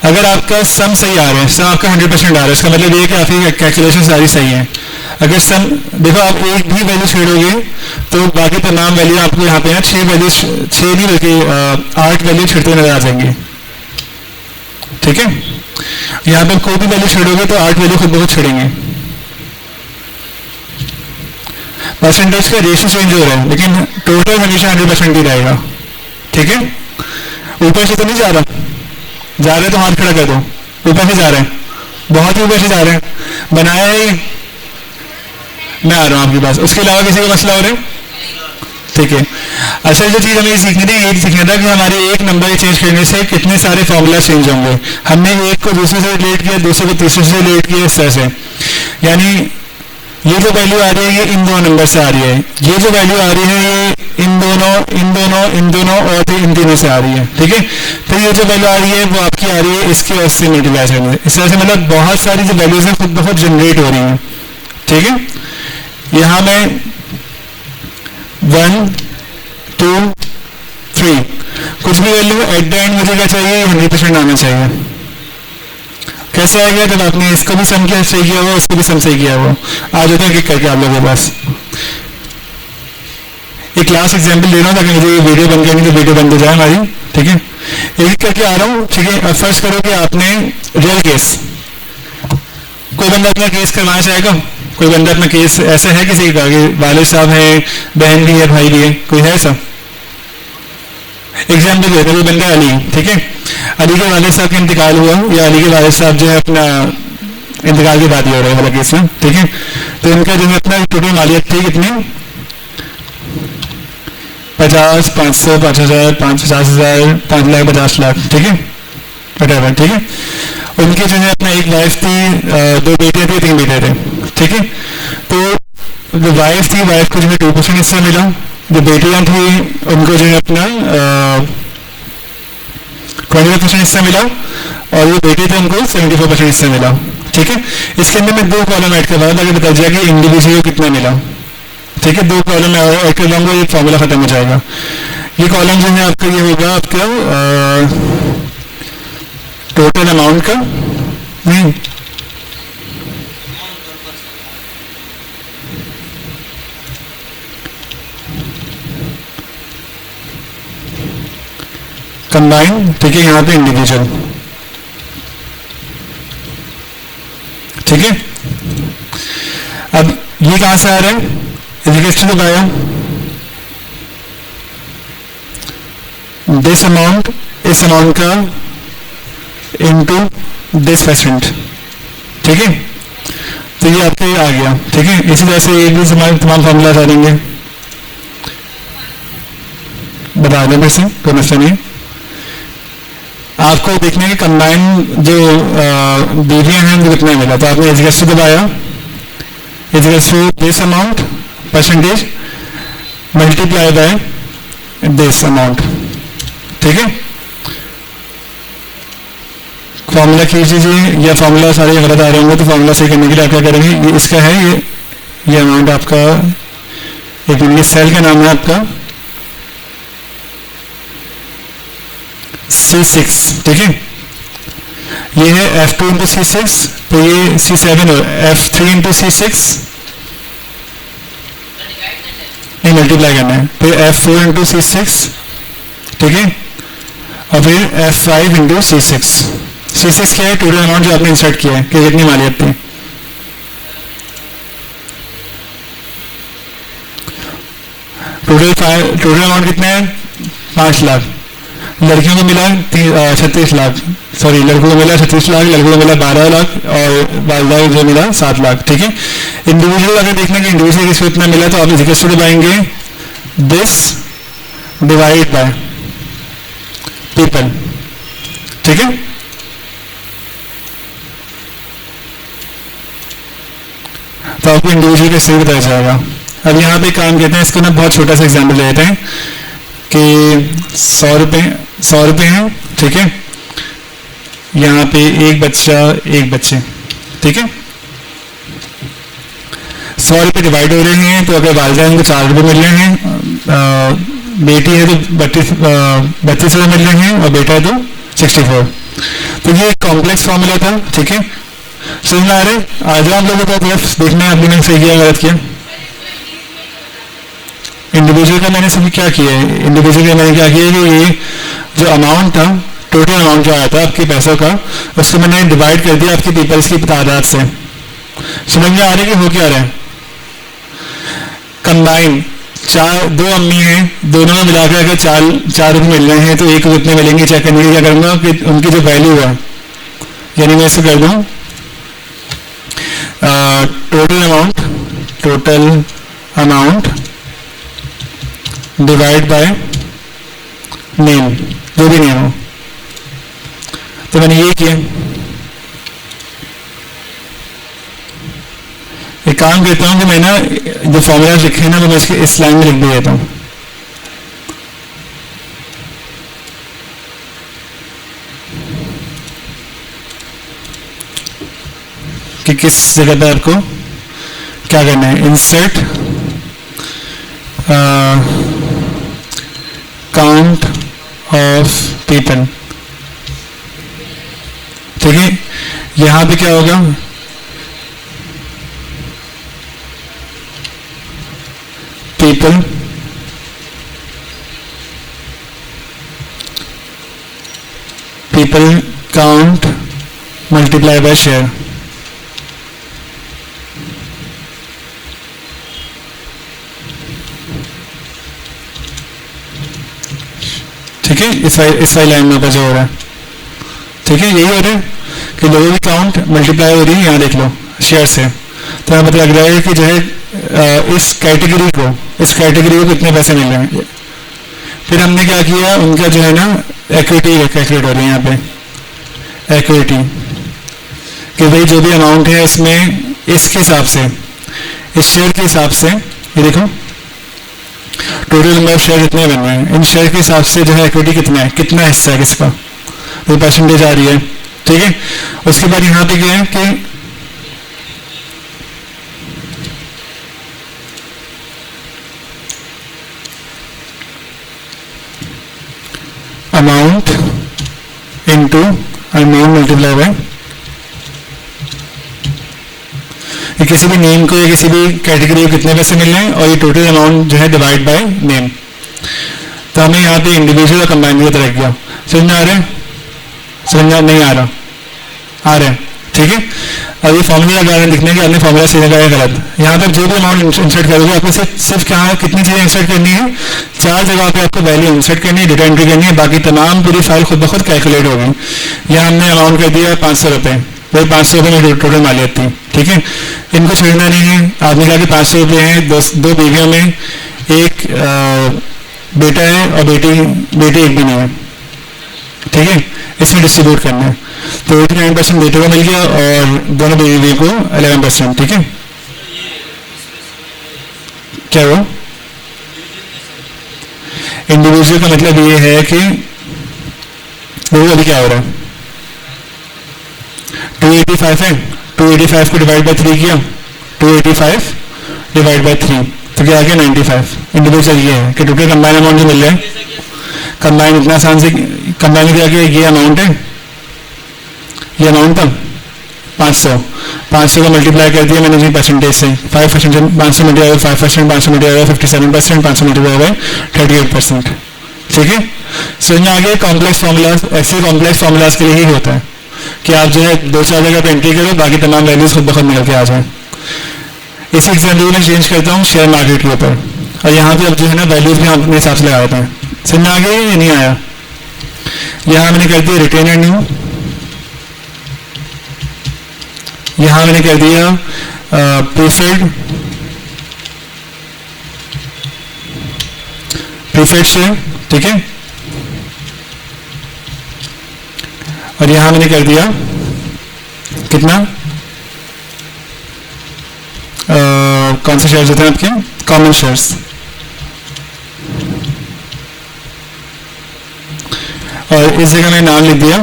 अगर आपका सम सही आ रहा है, सम आपका 100% आ रहा है, इसका मतलब ये है कि आपकी कैलकुलेशन सारी सही है। अगर सम देखो, आप एक भी वैल्यू छेड़ोगे तो बाकी तमाम वैल्यू आपको यहाँ पे 6 वैल्यू, 6 नहीं बल्कि 8 वैल्यू छिड़ते नजर आ जाएंगे। ठीक है, यहाँ पे कोई भी वैल्यू छेड़ोगे तो 8 वैल्यू खुद बहुत छिड़ेंगे। परसेंटेज का रेशियो चेंज हो रहा है, लेकिन टोटल हमेशा 100% ही रहेगा। ठीक है, ऊपर से तो नहीं जा रहा, जा रहे तो हाथ खड़ा कर दो। ऊपर से जा रहे हैं, बहुत ही ऊपर से जा रहे हैं, बनाया है। मैं आ रहा हूँ आपके पास, उसके अलावा किसी का मसला हो रहा है? ठीक है, अच्छा जो चीज़ हमें सीखनी थी, ये सीखना था कि हमारे एक नंबर चेंज करने से कितने सारे फॉर्मूला चेंज होंगे। हमने एक को दूसरे से रिलेट किया, दूसरे को तीसरे से रिलेट किया, इस तरह से। यानी ये जो वैल्यू आ रही है ये इन दो नंबर से आ रही है, ये जो वैल्यू आ रही है ये इन दोनों और इन तीनों से आ रही है, ठीक है। फिर ये जो वैल्यू आ रही है वो आपकी आ रही है इसके और इससे मल्टीप्लाई करने से। इस तरह से मतलब बहुत सारी जो वैल्यूज हैं खुद बहुत जनरेट हो रही हैं, ठीक है। यहाँ मैं 1 2 3 कुछ भी वैल्यू एट द एंड मुझे क्या चाहिए, 100% आना चाहिए। कैसे आएगा, जब आपने इसको भी सम किया सही किया हुआ, उसको भी सम सही किया हुआ। आ जाता है क्लिक करके आप लोगों के पास। एक क्लास एग्जाम्पल दे रहा हूँ ताकि मुझे ये वीडियो बन जाएगी तो वीडियो बंद हो जाए हमारी, ठीक है। एक करके आ रहा हूँ, ठीक है। अब फर्स्ट करो कि आपने रियल केस, कोई बंदा अपना केस करवाना चाहेगा, कोई बंदा अपना केस ऐसा है किसी का कि वालिद साहब है, बहन भी है, भाई भी है, कोई है ऐसा? एग्जाम्पल देते हैं, बंदा अली, ठीक है। अली के वालिद साहब का इंतकाल हुआ, या अली के वालिद साहब जो है अपना इंतकाल की बात ही हो रही है वाला केस में, ठीक है। तो इनका जो है अपना टोटल मालियत थी कितनी, 50, 500, 5,000, 50,000, 5,50,000, ठीक है, whatever, ठीक है। उनके जो है अपना एक वाइफ थी, 2 बेटे थे, 3 बेटे थे, ठीक है। तो जो वाइफ थी, वाइफ को जो है 2% हिस्सा मिला, जो बेटियां थी उनको जो है अपना 25% हिस्सा मिला, और जो बेटे थे उनको 74% हिस्सा मिला, ठीक है। इसके अंदर मैं 2 कॉलम ऐड करवा ताकि बता जाए कि इंडिविजुअल को कितना मिला, ठीक है। 2 कॉलम में ऐड कर लूँगा, ये फॉर्मूला खत्म हो जाएगा। ये कॉलम जो है आपका ये होगा आपका टोटल अमाउंट का, नहीं कंबाइन, ठीक है। यहाँ पे इंडिविजुअल, ठीक है। अब ये कहाँ से आ रहा है, एजुकेशन बताया, दिस अमाउंट, इस अमाउंट का इनटू दिस परसेंट, ठीक है। तो ये आपके आ गया, ठीक है। इसी तरह से ये भी तमाम फॉर्मूला आ जाएंगे, बता दें फिर से, कोई मसला नहीं। आपको देखने के कंबाइन जो बीवियां हैं वो कितना मिला, तो आपने एजुकेशन दबाया, education this amount percentage multiply by this amount, ठीक है। फॉर्मूला खींच लीजिए, या फॉर्मूला सारे गलत आ रहे होंगे तो फॉर्मूला सही करने के लिए आप क्या करेंगे, ये इसका है, ये अमाउंट आपका, एक मिनट, सेल का नाम है आपका C6, ठीक है। ये है F2 इंटू C6, तो ये C7 हो, F3 इंटू C6 नहीं मल्टीप्लाई करना है, फिर F4 इंटू C6, ठीक है, और फिर F5 इंटू C6। C6 क्या है, टोटल अमाउंट जो आपने इंसर्ट किया है कि कितनी मालियत थी। टोटल अमाउंट कितना है, 5 लाख। लड़कियों को मिला 36 लाख, सॉरी लड़कों को मिला 36 लाख, लड़कों को मिला 12 लाख, और वालदा जो मिला 7 लाख, ठीक है। इंडिविजुअल अगर देखना कि इंडिविजुअल किसको इतना मिला, तो आप इसे दबाएंगे दिस डिवाइड बाय पीपल, ठीक है। तो आपको इंडिविजुअल का सही बताया जाएगा। अब यहाँ पे काम कहते हैं, इसको ना बहुत छोटा सा एग्जाम्पल लेते हैं कि 100 रुपये हैं, ठीक है। यहाँ पे एक बच्चा, एक बच्चे, ठीक है। 100 रुपये डिवाइड हो रहे हैं, तो अगर वालिदा उनको 4 रुपये मिल रहे हैं, बेटी है तो 32 रुपये मिल रहे हैं, और बेटा है तो 64। तो ये एक कॉम्प्लेक्स फॉर्मूला था, ठीक है। समझ में आ रहे, आ जाओ हम लोगों को तरफ देखना है आपने सही किया गलत किया। इंडिविजुअल का मैंने सभी क्या किया है, इंडिविजुअल का मैंने क्या किया कि ये जो अमाउंट था, टोटल अमाउंट जो आया था आपके पैसों का, उसको मैंने डिवाइड कर दिया आपकी पीपल्स की तादाद से। समझ में आ रही है कि हो क्या रहा है, कंबाइन 2 अम्मी हैं, दोनों में मिलाकर अगर 4 रुपये मिल रहे हैं तो एक को कितने मिलेंगे चेक करने के लिए क्या करूँगा कि उनकी जो वैल्यू है, यानी मैं इसे कर दूँ total amount divide by name, जो भी नेम हो। तो मैंने ये किया, एक काम करता हूँ कि मैं ना जो फॉर्मूला लिखे हैं ना, तो मैं इसके इस लाइन में लिख भी देता हूँ, कि किस जगह पे आपको क्या करना है, इंसर्ट काउंट ऑफ पीपल। ठीक है, यहां पे क्या होगा, people count multiply by share. ठीक है, इस वाली लाइन में जो हो रहा है, ठीक है, यही हो रहा है कि लोगों की काउंट मल्टीप्लाई हो रही है, यहाँ देख लो शेयर से। तो यहाँ पता लग रहा है कि जो है इस कैटेगरी को कितने पैसे मिल रहे हैं। फिर हमने क्या किया, उनका जो है ना इक्विटी कैलकुलेट हो रही है यहाँ पे, इक्विटी कि भाई जो भी अमाउंट है इसमें इसके हिसाब से, इस शेयर के हिसाब से, ये देखो टोटल नंबर ऑफ शेयर कितने बन रहे हैं, इन शेयर के हिसाब से जो है इक्विटी कितना है, कितना हिस्सा है किसका, वो परसेंटेज आ रही है। ठीक है, उसके बाद यहाँ पे क्या है कि amount into amount multiply by, किसी भी नेम को या किसी भी कैटेगरी को कितने पैसे मिल रहे हैं और ये टोटल अमाउंट जो है डिवाइड बाय नेम। तो हमें यहाँ पे इंडिविजुअल और कंबाइंड की तरह किया। समझ में आ रहा है, समझ नहीं आ रहा, आ रहा है। ठीक है, अब ये फॉर्मूला लगा रहे हैं, दिखने के आपने फॉर्मूला सही लगाया गलत। यहाँ पर जो भी अमाउंट इंसर्ट करोगे आपको सिर्फ क्या कितनी चीज़ें इंसर्ट करनी है, 4 जगह पे आपको वैल्यू इंसर्ट करनी है, डेटा एंट्री करनी है, बाकी तमाम पूरी फाइल खुद ब खुद कैलकुलेट होगी। यहाँ हमने अमाउंट कर दिया 500 रुपये, वही 500 रुपये में टोटल मालियत थी। ठीक है, इनको छोड़ना नहीं है। आपने कहा कि 500 रुपये हैं, दो बीवियों में एक बेटा है और बेटी एक भी नहीं है। ठीक है, इसमें डिस्ट्रीब्यूट करना है। तो 89% बेटे को मिल गया और दोनों बीवी को 11%। ठीक है, क्या वो इंडिविजुअल का मतलब ये है कि देखो अभी क्या हो रहा है, 285 है, 285 को डिवाइड बाय 3 किया, 285 डिवाइड बाय 3 तो क्या आ गया 95। इंडिविजुअल ये है कि टोटल कंबाइन अमाउंट जो मिल रहा है, कंबाइन इतना आसान से कंबाइन किया गया, ये अमाउंट है, ये अमाउंट था 500 का मल्टीप्लाई कर दिया मैंने जी परसेंटेज से, 5% 500 मल्टीप्लाई 5%, 500 मल्टीप्लाई 57%, 500 मल्टीप्लाई 38%। ठीक है, समझ में आ गया। कॉम्प्लेक्स फॉर्मूलाज ऐसे कॉम्प्लेक्स फॉर्मूलाज के लिए ही होता है कि आप जो है 2-4 जगह पे एंट्री करो, बाकी तमाम वैल्यूज खुद ब खुद निकल के आ जाए। इसी एग्जाम्पल में चेंज करता हूँ शेयर मार्केट के ऊपर, और यहाँ पे अब जो है ना वैल्यूज भी हम अपने हिसाब से लगा देते हैं। समझ में आ गया या नहीं आया? यहाँ मैंने कर दिया रिटेन अर्निंग, यहाँ मैंने कर दिया प्रीफेड शेयर। ठीक है, और यहाँ मैंने कर दिया कितना, कौन से शेयर्स होते हैं आपके, कॉमन शेयर्स। और इस जगह मैंने नाम लिख दिया।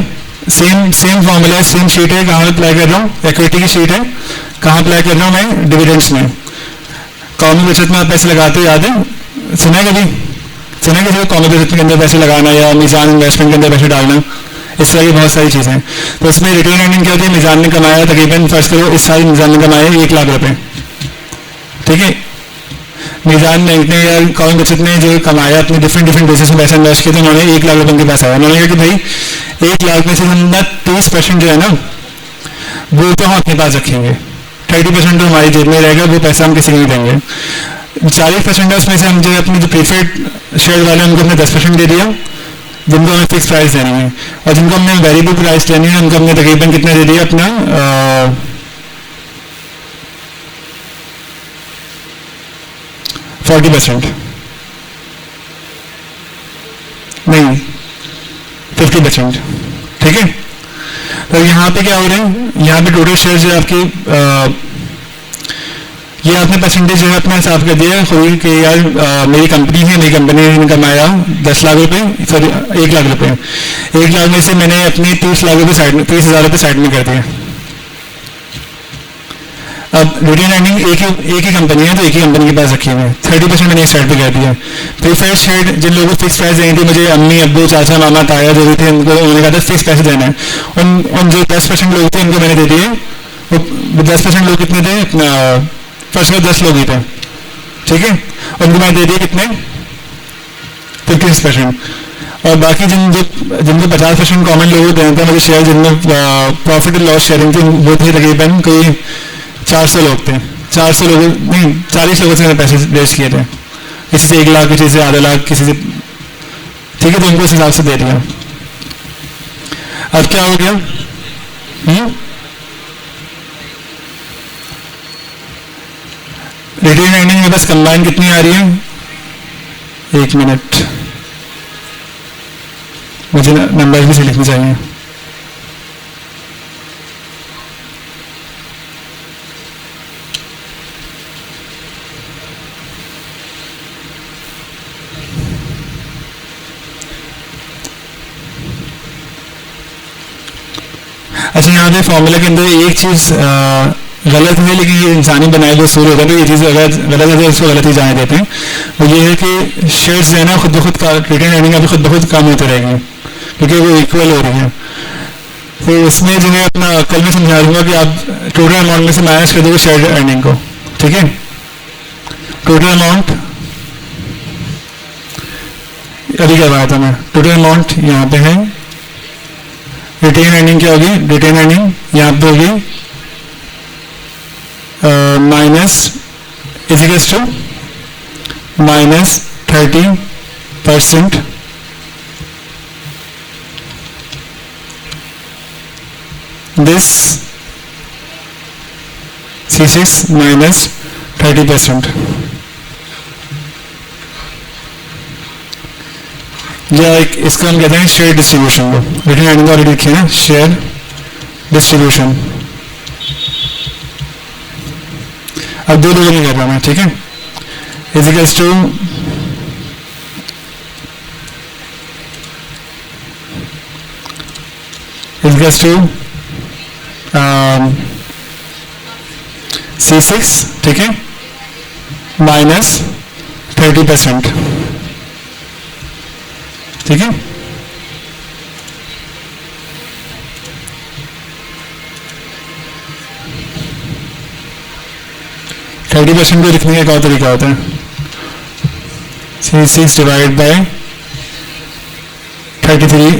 सेम फॉर्मूला है, सेम शीट है, कहाँ अप्लाई कर रहा हूँ, इक्विटी की शीट है, कहाँ अप्लाई कर रहा हूँ मैं, डिविडेंड्स में। कौमी बचत में आप पैसे लगाते हो, याद है, सुना है कभी, सुना है किसी को कौमी बचत के अंदर पैसे लगाना या मीजान इन्वेस्टमेंट के अंदर पैसे डालना, इस तरह की बहुत सारी चीज़ें हैं। तो इसमें रिटेन अर्निंग क्या होती है, मीजान ने कमाया तकरीबन, फर्स्ट करो इस साल मीजान ने कमाया 1 लाख रुपए। ठीक है, मीजान बैंक ने या कौमी बचत ने जो कमाया अपने डिफरेंट बेसिस में पैसा इन्वेस्ट किया, तो उन्होंने 1 लाख रुपए के पास आया। उन्होंने कहा कि भाई 1 लाख में से हम 30% जो है ना वो तो हम अपने पास रखेंगे, 30% तो हमारी जेब में रहेगा, वो पैसा हम किसी को नहीं देंगे। 40% है उसमें से हम जो अपने जो प्रीफेड शेयर वाले उनको हमने 10% दे दिया, जिनको हमें फिक्स प्राइस देनी है, और जिनको हमने वेरिएबल प्राइस देनी है उनको हमने तकरीबन कितना दे दिया अपना 40%, नहीं 50%। ठीक है, तो यहाँ पे क्या हो रहा है, यहाँ पे टोटल शेयर जो आपकी ये आपने परसेंटेज जो है अपना हिसाब कर दिया खुद कि यार मेरी कंपनी है, मेरी कंपनी ने कमाया 10 लाख रुपए, सॉरी 1 लाख रुपए, 1 लाख में से मैंने अपनी 30 लाख रुपए साइड में, 30,000 रुपये साइड में कर दिया। अब रिटेन अर्निंग एक ही कंपनी है, तो एक ही कंपनी के पास रखी हुई है, 30% मैंने एक साइड पे कर दिया। प्रीफर्ड शेयर जिन लोगों को फिक्स पैसे देने थे, मुझे अम्मी अब्बू चाचा मामा ताया जो भी थे, उनको उन्होंने कहा था फिक्स पैसे देना है। उन जो 10% लोग थे उनको मैंने दे दिए। वो 10% लोग कितने थे, अपना फर्स्ट में 10 लोग ही थे, ठीक है, उनको मैंने दे दिए कितने, 50%। और बाकी जिनको 50% कॉमन लोगों को देना था मुझे शेयर, जिनमें प्रॉफिट एंड लॉस शेयरिंग थी, वो थे तकरीबन कोई 400 लोग थे। 400 लोगों नहीं 40 लोगों से मैंने पैसे रेज किए थे, किसी से 1 लाख, किसी से आधा लाख, किसी से, ठीक है, तो उनको उस हिसाब से दे दिया। अब क्या हो गया, रिटेन अर्निंग में बस कंबाइन कितनी आ रही है, 1 मिनट, मुझे नंबर भी से लिखने चाहिए। अच्छा, यहाँ पे फॉर्मूला के अंदर एक चीज गलत है, लेकिन ये इंसानी बनाए हुए सूर होता है, तो ये चीज़ अगर गलत है तो इसको गलत ही जाने देते हैं। वो ये है कि शेयर्स जो है ना खुद ब खुद रिटेन अर्निंग अभी खुद ब खुद कम होते रहेगी, क्योंकि वो इक्वल हो रही है। तो इसमें जो है अपना कल मैं समझा दूंगा कि आप टोटल अमाउंट में से माइनस कर दोगे शेयर अर्निंग को, ठीक है। टोटल अमाउंट अभी क्या बताया था मैं, टोटल अमाउंट यहाँ पे है, रिटेन अर्निंग क्या होगी, रिटेन अर्निंग यहाँ पे होगी minus equals to minus 30%, this C6 minus 30%, या एक इसका हम कहते हैं शेयर डिस्ट्रीब्यूशन को, रिटेन अर्निंग ऑलरेडी लिखे हैं, शेयर डिस्ट्रीब्यूशन। अब 2 लोगों में कर रहा मैं, ठीक है, इजिकल्स टू C6, ठीक है, माइनस 30%, ठीक है। %30 को लिखने का क्या तरीका होता है, C6 डिवाइड बाय 33,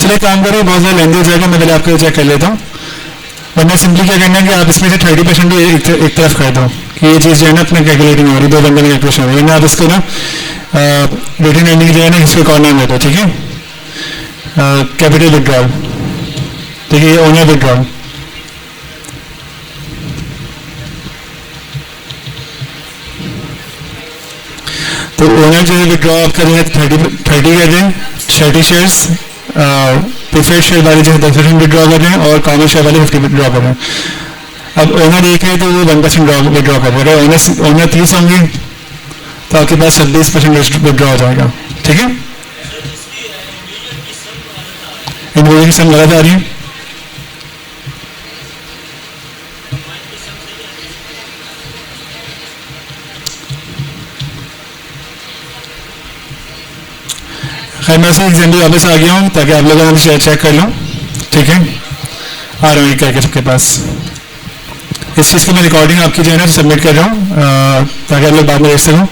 चलिए काम करो, बहुत ज़्यादा लेंदी हो जाएगा, मैं पहले आपको चेक कर लेता हूँ। वरना सिंपली क्या करना है कि आप इसमें से 30% को एक तरफ कर दो कि ये चीज़ जो है ना अपने कैलकुलेटिंग हो रही, 2 बंदे में कैलकुलेशन हो रही है, वरना आप इसको ना रिटेन अर्निंग जो है ना इसको कॉर्नर में दो, ठीक है, कैपिटल विड्रॉल, ठीक है, ये ओनर विड्रॉल, तो ओनर जो है विड्रॉ आपका जो है 30 कर रहे हैं, 30 शेयर्स, प्रीफर्ड शेयर वाले जो है 10% विड्रॉ कर रहे हैं, और कॉमन शेयर वाले 50 विड्रॉ कर रहे हैं। अब ओनर 1 है तो वो 1% विड्रॉ कर रहे हैं, ओनर 30 होंगे तो आपके पास 26% विड्रॉ हो जाएगा, ठीक है। इंडिविजुअल की सम गलत आ रही है, खैर मैं उसी एग्जाम्पल वापस आ गया हूँ ताकि आप लोगों ने शेयर चेक कर लो, ठीक है। आ रहा हूँ करके सबके पास, इस चीज़ की मैं रिकॉर्डिंग आपकी जो है ना सबमिट कर रहा हूँ ताकि आप लोग बाद में देख सको।